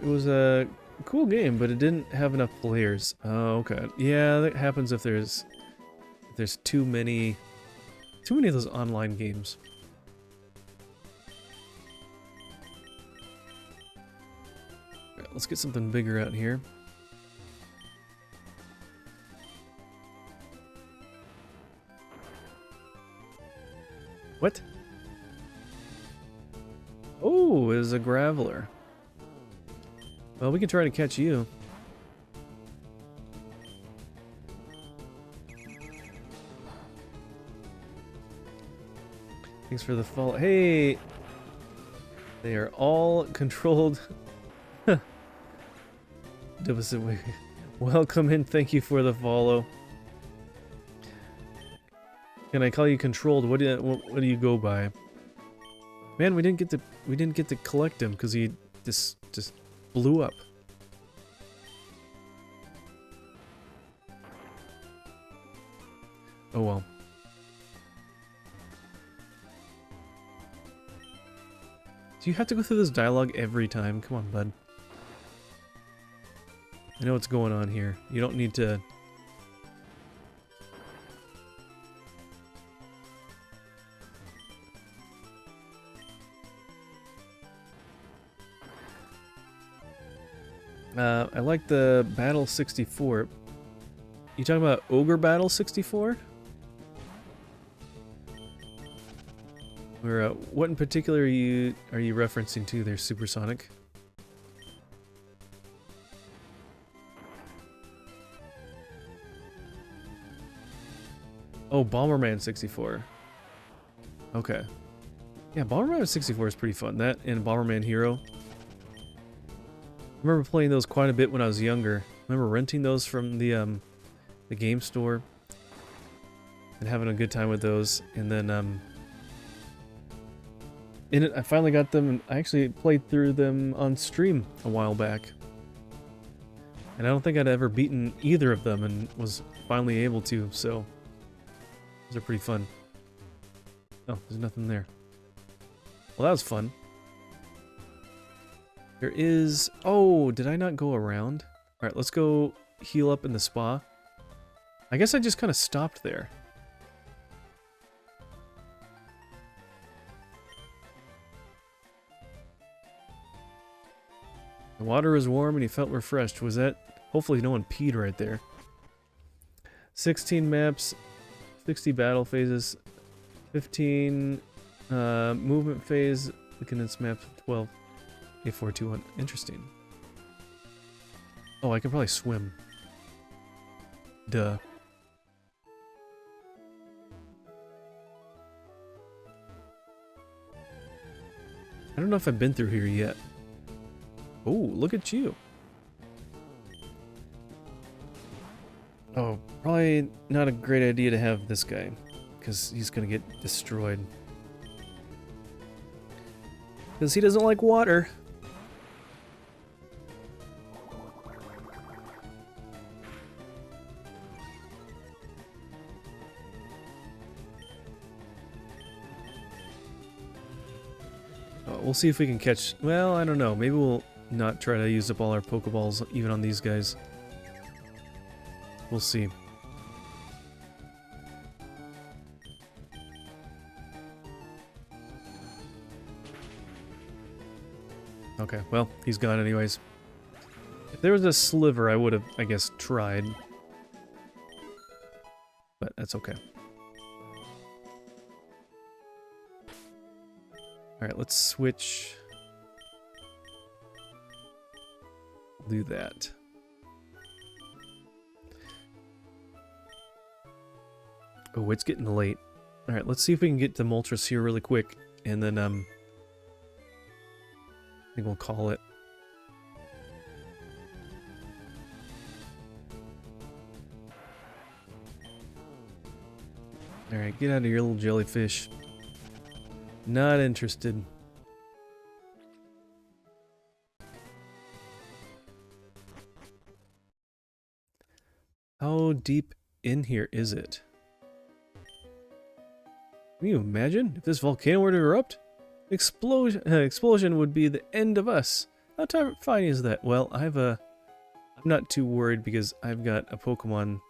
It was a cool game, but it didn't have enough players. Oh, okay. Yeah, that happens if there's too many of those online games. Alright, let's get something bigger out here. What? Oh, it was a Graveler. Well, we can try to catch you. Thanks for the follow. Hey! They are all controlled. Welcome in. Thank you for the follow. Can I call you controlled? What do you go by? Man, we didn't get to collect him because he just blew up. Oh well. Do you have to go through this dialogue every time? Come on, bud. I know what's going on here. You don't need to... I like the Battle 64. You talking about Ogre Battle 64? Or what in particular are you referencing to there, Supersonic? Oh, Bomberman 64. Okay. Yeah, Bomberman 64 is pretty fun. That and Bomberman Hero. I remember playing those quite a bit when I was younger. I remember renting those from the game store and having a good time with those. And then I finally got them, and I actually played through them on stream a while back. And I don't think I'd ever beaten either of them, and was finally able to. So those are pretty fun. Oh, there's nothing there. Well, that was fun. There is... Oh, did I not go around? Alright, let's go heal up in the spa. I guess I just kind of stopped there. The water is warm and he felt refreshed. Was that... Hopefully no one peed right there. 16 maps, 60 battle phases, 15 movement phase, the condensed map, 12. A421. Interesting. Oh, I can probably swim. Duh. I don't know if I've been through here yet. Oh, look at you. Oh, probably not a great idea to have this guy, because he's gonna get destroyed. Because he doesn't like water. We'll see if we can catch... Well, I don't know. Maybe we'll not try to use up all our Pokeballs, even on these guys. We'll see. Okay, well, he's gone anyways. If there was a sliver, I would have, I guess, tried. But that's okay. Alright, let's switch. Do that. Oh, it's getting late. Alright, let's see if we can get to Moltres here really quick. And then, I think we'll call it. Alright, get out of here, little jellyfish. Not interested. How deep in here is it? Can you imagine if this volcano were to erupt? Explosion would be the end of us. How terrifying is that? Well, I'm not too worried because I've got a Pokemon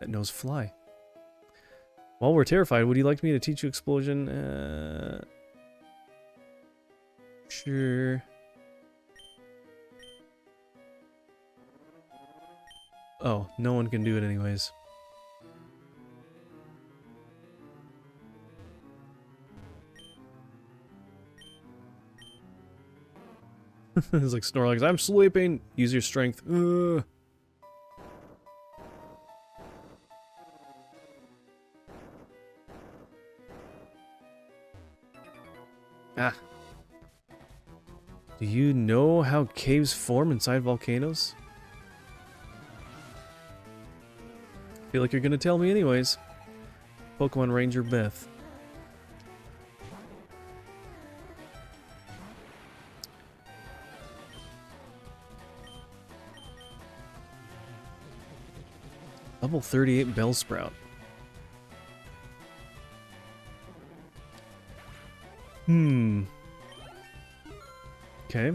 that knows fly. While we're terrified, would you like me to teach you explosion? Sure. Oh, no one can do it anyways. It's like Snorlax, I'm sleeping! Use your strength. Ugh. Ah. Do you know how caves form inside volcanoes? I feel like you're gonna tell me anyways. Pokemon Ranger Beth. Level 38 Bellsprout. Okay.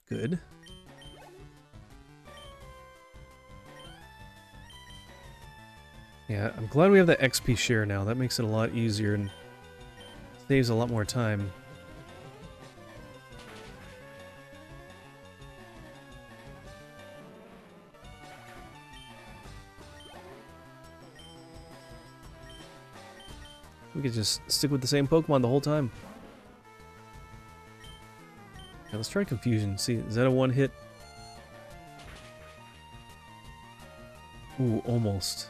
Good. Yeah, I'm glad we have the XP share now. That makes it a lot easier and saves a lot more time. We could just stick with the same Pokemon the whole time. Yeah, let's try Confusion. See, is that a one hit? Ooh, almost.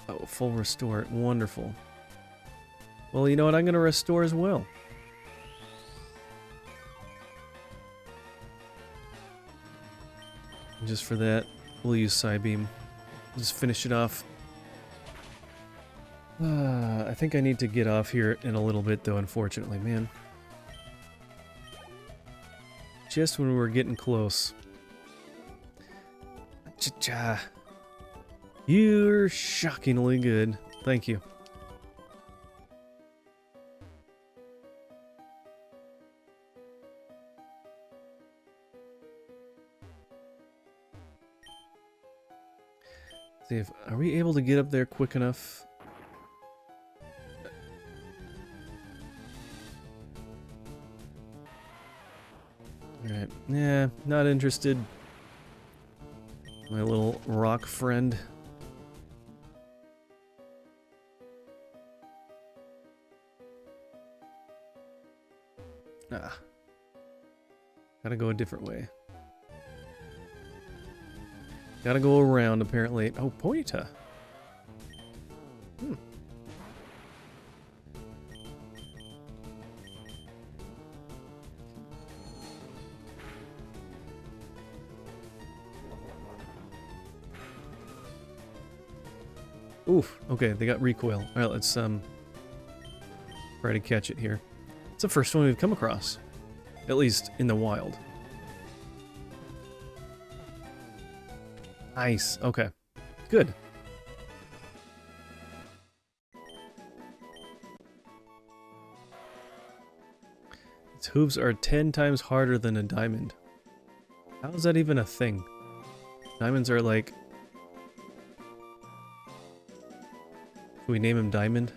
Oh, full restore. Wonderful. Well, you know what? I'm going to restore as well. And just for that, we'll use Psybeam. Just finish it off. I think I need to get off here in a little bit, though, unfortunately, man. Just when we were getting close. Cha-cha. You're shockingly good. Thank you. See if are we able to get up there quick enough? Alright, yeah, not interested. My little rock friend. Ah. Gotta go a different way. Gotta go around, apparently. Oh, Ponyta. Hmm. Oof. Okay, they got recoil. All right, let's try to catch it here. It's the first one we've come across, at least in the wild. Nice. Okay. Good. Its hooves are 10 times harder than a diamond. How is that even a thing? Diamonds are like... Can we name him Diamond?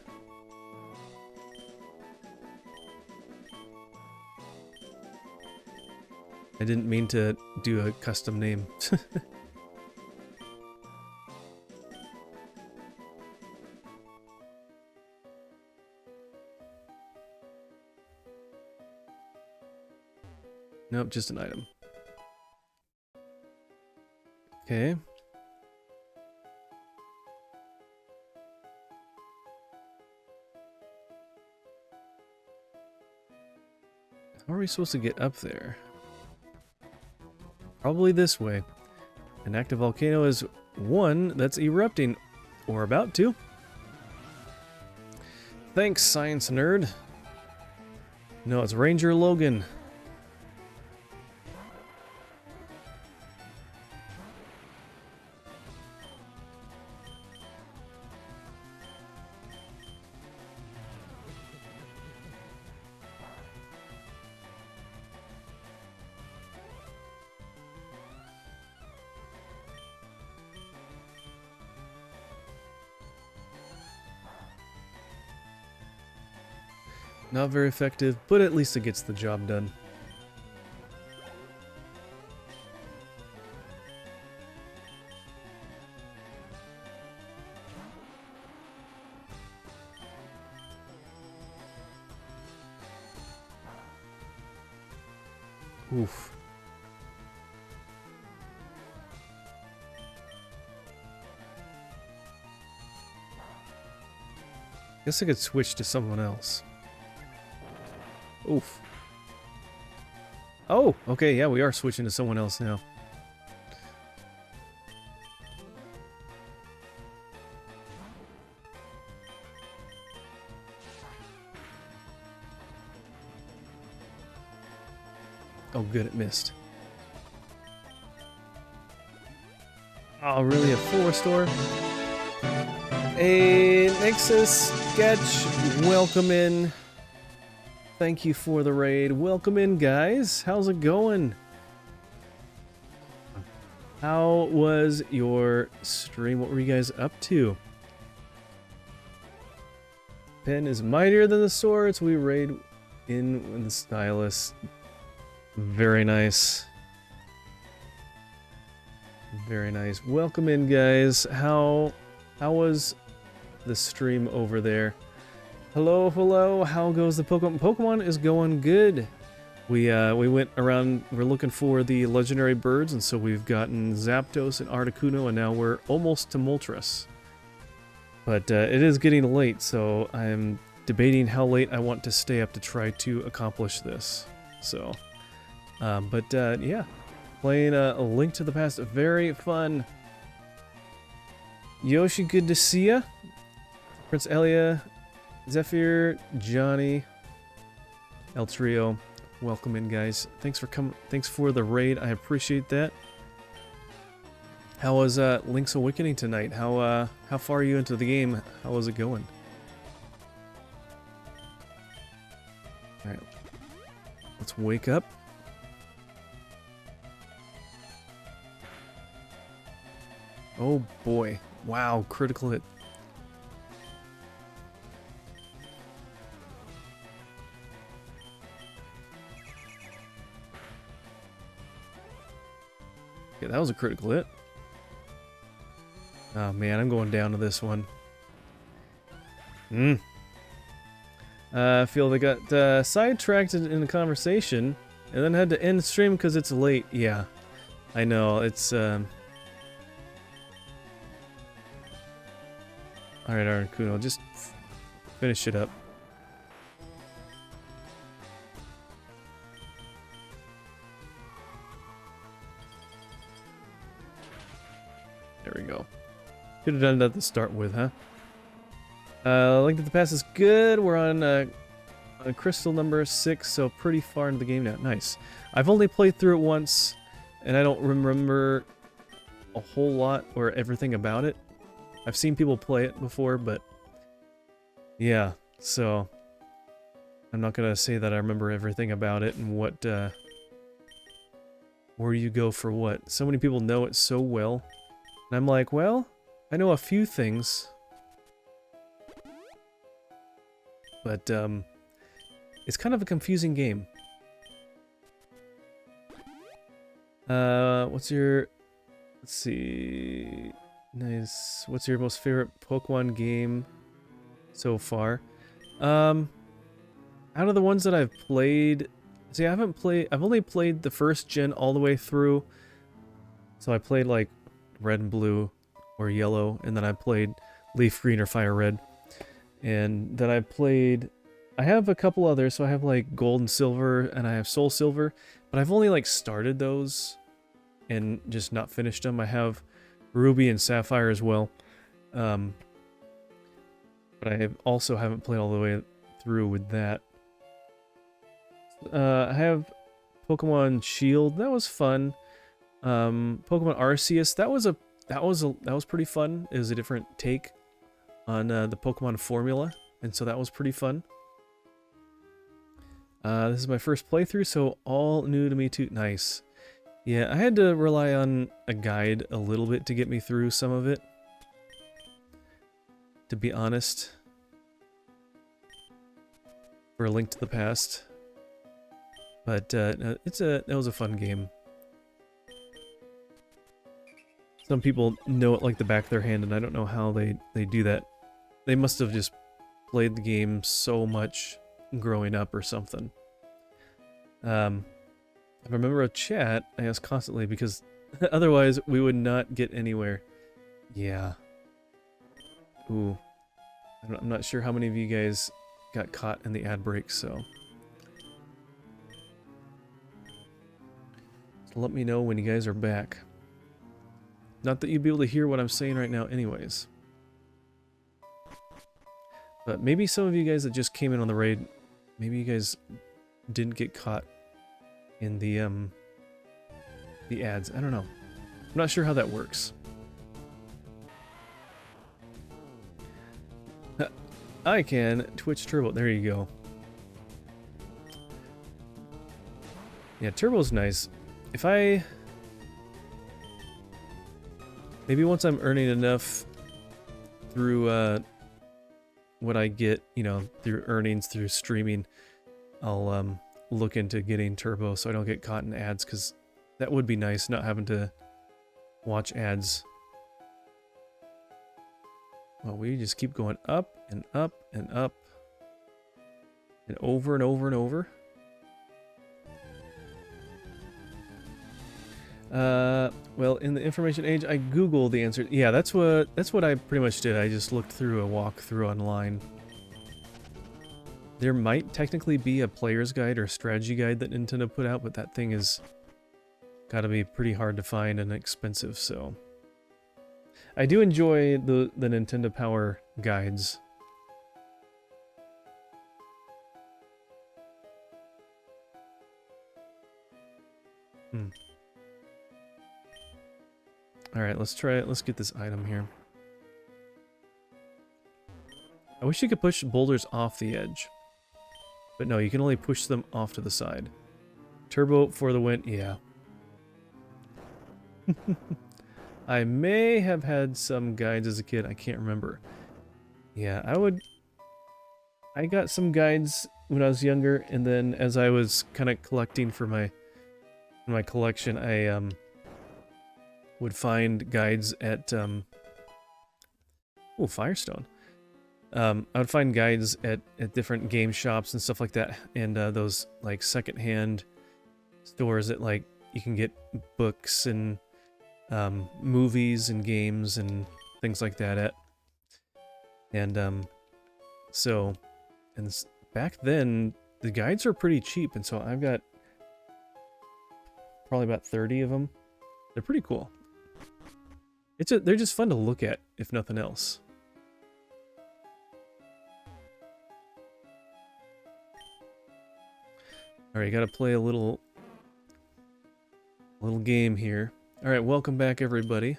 I didn't mean to do a custom name. Nope, just an item. Okay. How are we supposed to get up there? Probably this way. An active volcano is one that's erupting, or about to. Thanks, science nerd. No, it's Ranger Logan. Not very effective, but at least it gets the job done. Oof. Guess I could switch to someone else. Oof. Oh, okay, yeah, we are switching to someone else now. Oh, good, it missed. Oh, really? A full restore? Hey, Nexus, Sketch, welcome in. Thank you for the raid. Welcome in, guys. How's it going? How was your stream? What were you guys up to? Pen is mightier than the sword, so we raid in with the stylus. Very nice. Very nice. Welcome in, guys. How was the stream over there? Hello, hello. How goes the Pokemon? Pokemon is going good. We went around. We're looking for the legendary birds, and so we've gotten Zapdos and Articuno, and now we're almost to Moltres. But it is getting late, so I'm debating how late I want to stay up to try to accomplish this. So, yeah, playing a Link to the Past, very fun. Yoshi, good to see ya. Prince Elia. Zephyr, Johnny, El Trio, welcome in, guys. Thanks for coming. Thanks for the raid. I appreciate that. How was Link's Awakening tonight? How far are you into the game? How was it going? All right, let's wake up. Oh boy! Wow, critical hit. Yeah, that was a critical hit. Oh man, I'm going down to this one. I feel they got sidetracked in the conversation and then had to end stream because it's late. Yeah, I know. It's... Alright, Articuno, just finish it up. There we go. Could have done that to start with, huh? Link to the Past is good. We're on crystal number 6, so pretty far into the game now. Nice. I've only played through it once, and I don't remember a whole lot or everything about it. I've seen people play it before, but yeah, so I'm not gonna say that I remember everything about it and what, where you go for what. So many people know it so well, and I'm like, well, I know a few things, but it's kind of a confusing game. What's your... Let's see... Nice. What's your most favorite Pokemon game so far? Out of the ones that I've played... See, I've only played the first gen all the way through. So I played like Red and Blue or Yellow, and then I played Leaf Green or Fire Red. And then I played... I have a couple others, so I have like Gold and Silver, and I have Soul Silver, but I've only like started those and just not finished them. I have Ruby and Sapphire as well, but I also haven't played all the way through with that. I have Pokemon Shield. That was fun. Pokemon Arceus. That was pretty fun. It was a different take on the Pokemon formula, and so that was pretty fun. This is my first playthrough, so all new to me too. Nice. Yeah, I had to rely on a guide a little bit to get me through some of it, to be honest, for A Link to the Past. But that was a fun game. Some people know it like the back of their hand, and I don't know how they do that. They must have just played the game so much growing up or something. If I remember a chat, I ask constantly because otherwise we would not get anywhere. Yeah. Ooh. I'm not sure how many of you guys got caught in the ad break, so let me know when you guys are back. Not that you'd be able to hear what I'm saying right now anyways. But maybe some of you guys that just came in on the raid, maybe you guys didn't get caught in the ads. I don't know. I'm not sure how that works. I can Twitch Turbo. There you go. Yeah, Turbo's nice. If I... Maybe once I'm earning enough through what I get, you know, through earnings, through streaming, I'll look into getting Turbo so I don't get caught in ads, because that would be nice, not having to watch ads. Well, we just keep going up and up and up and over and over and over. Well, in the information age, I Googled the answer. Yeah, that's what I pretty much did. I just looked through a walkthrough online. There might technically be a player's guide or a strategy guide that Nintendo put out, but that thing is gotta be pretty hard to find and expensive, so... I do enjoy the Nintendo Power guides. Alright, let's try it. Let's get this item here. I wish you could push boulders off the edge. But no, you can only push them off to the side. Turbo for the win. Yeah. I may have had some guides as a kid. I can't remember. Yeah, I got some guides when I was younger, and then as I was kind of collecting for my collection, I would find guides at oh, Firestone. I would find guides at different game shops and stuff like that, and those like secondhand stores that like you can get books and movies and games and things like that at. And so, back then the guides are pretty cheap, and so I've got probably about 30 of them. They're pretty cool. They're just fun to look at, if nothing else. All right, got to play a little game here. All right, welcome back, everybody.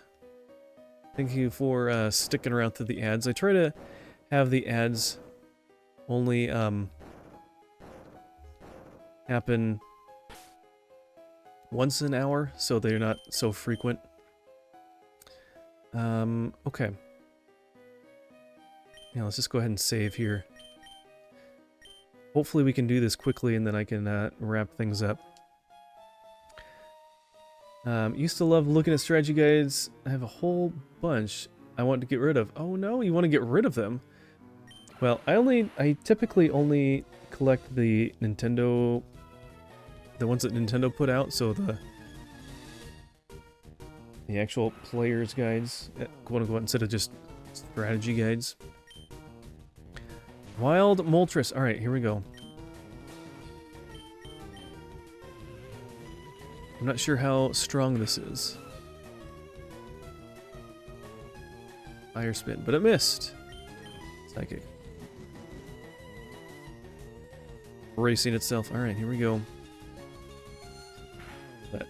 Thank you for sticking around through the ads. I try to have the ads only happen once an hour, so they're not so frequent. Okay. Yeah, let's just go ahead and save here. Hopefully we can do this quickly and then I can wrap things up. Used to love looking at strategy guides. I have a whole bunch I want to get rid of. Oh no, you want to get rid of them? Well, I typically only collect the ones that Nintendo put out, so the actual player's guides, quote unquote, instead of just strategy guides. Wild Moltres. All right, here we go. I'm not sure how strong this is. Fire spin, but it missed. Psychic. Bracing itself. All right, here we go. But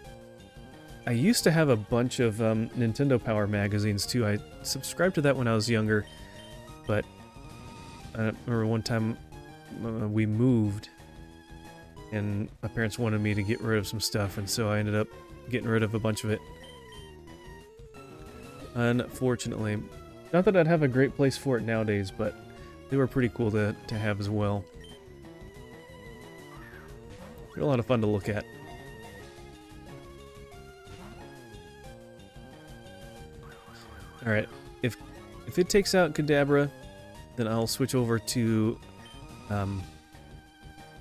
I used to have a bunch of Nintendo Power magazines too. I subscribed to that when I was younger, but I remember one time we moved and my parents wanted me to get rid of some stuff, and so I ended up getting rid of a bunch of it. Unfortunately. Not that I'd have a great place for it nowadays, but they were pretty cool to have as well. They're a lot of fun to look at. Alright, if it takes out Kadabra, then I'll switch over to,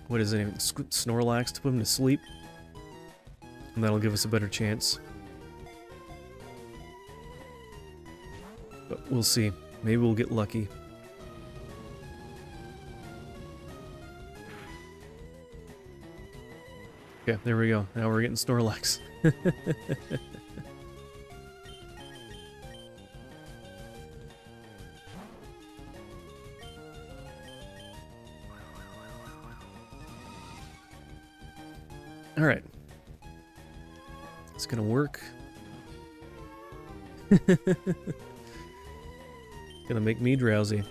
what is it even? Snorlax to put him to sleep. And that'll give us a better chance. But we'll see. Maybe we'll get lucky. Okay, there we go. Now we're getting Snorlax. Alright. It's gonna work. Gonna make me drowsy.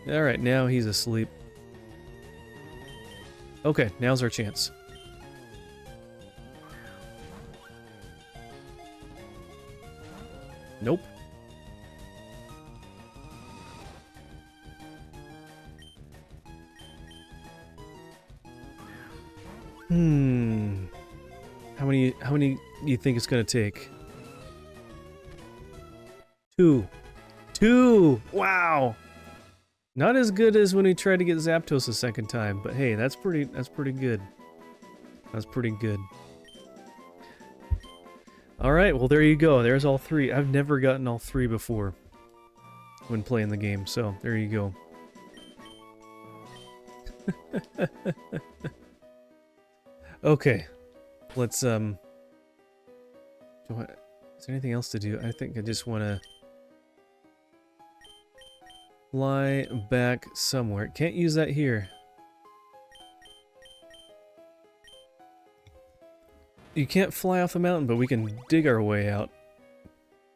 Alright, now he's asleep. Okay, now's our chance. Nope. How many do you think it's gonna take? Two. Wow. Not as good as when he tried to get Zapdos a second time, but hey, that's pretty good. That's pretty good. Alright, well there you go. There's all three. I've never gotten all three before when playing the game, so there you go. Okay. Let's is there anything else to do? I think I just want to fly back somewhere. Can't use that here. You can't fly off the mountain, but we can dig our way out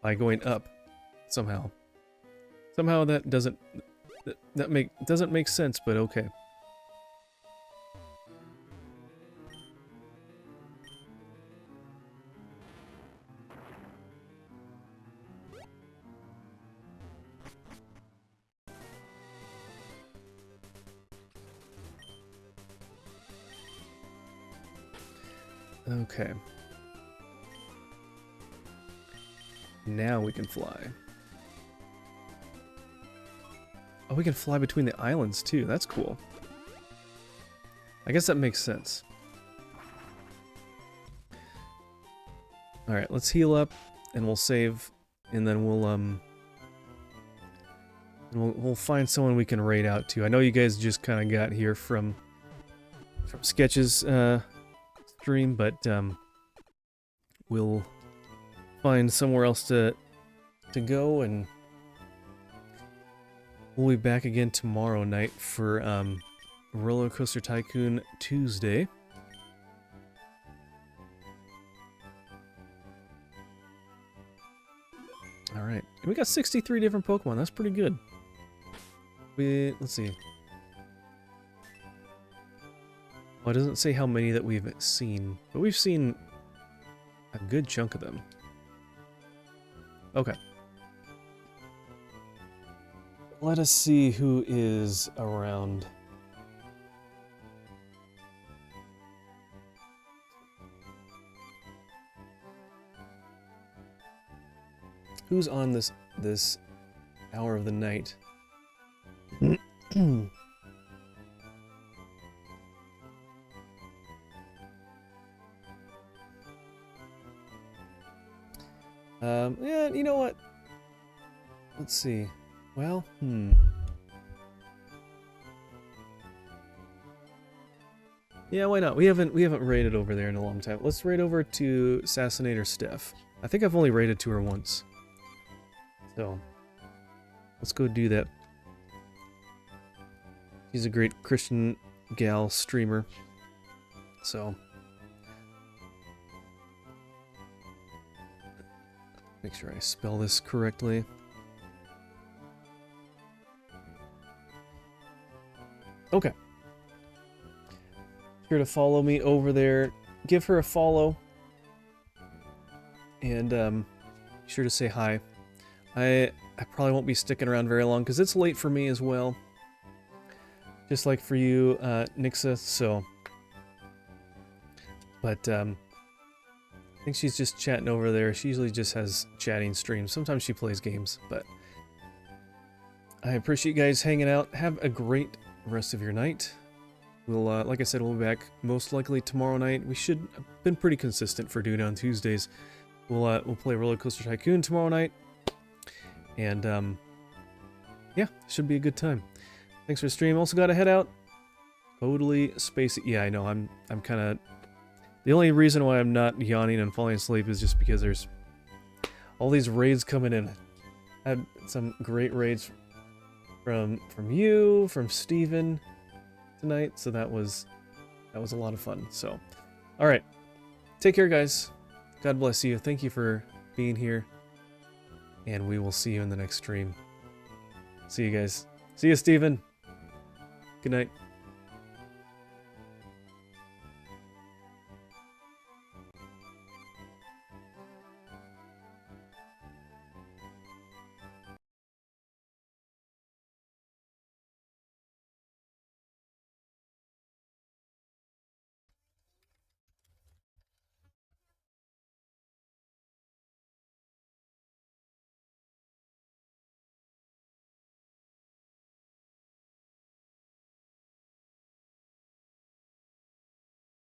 by going up somehow. Somehow that doesn't make sense, but okay. Okay. Now we can fly. Oh, we can fly between the islands too. That's cool. I guess that makes sense. All right, let's heal up, and we'll save, and then we'll find someone we can raid out to. I know you guys just kind of got here from Sketch's stream, but we'll find somewhere else to go, and we'll be back again tomorrow night for Roller Coaster Tycoon Tuesday. All right, and we got 63 different Pokemon. That's pretty good. Let's see. Well, it doesn't say how many that we've seen, but we've seen a good chunk of them. Okay. Let us see who is around. Who's on this hour of the night? Yeah, you know what? Let's see. Well, yeah, why not? We haven't raided over there in a long time. Let's raid over to Assassinator Steph. I think I've only raided to her once. So, let's go do that. She's a great Christian gal streamer. So, make sure I spell this correctly. Okay. Sure to follow me over there. Give her a follow. And be sure to say hi. I probably won't be sticking around very long because it's late for me as well. Just like for you, Nixa, so. But I think she's just chatting over there. She usually just has chatting streams. Sometimes she plays games, but I appreciate you guys hanging out. Have a great rest of your night. We'll, like I said, we'll be back most likely tomorrow night. We should have been pretty consistent for doing it on Tuesdays. We'll play Roller Coaster Tycoon tomorrow night. And, yeah, should be a good time. Thanks for the stream. Also got to head out. Totally spacey. Yeah, I know. I'm kind of... The only reason why I'm not yawning and falling asleep is just because there's all these raids coming in. I had some great raids from you, from Steven tonight, so that was a lot of fun. So, all right. Take care, guys. God bless you. Thank you for being here. And we will see you in the next stream. See you guys. See you, Steven. Good night.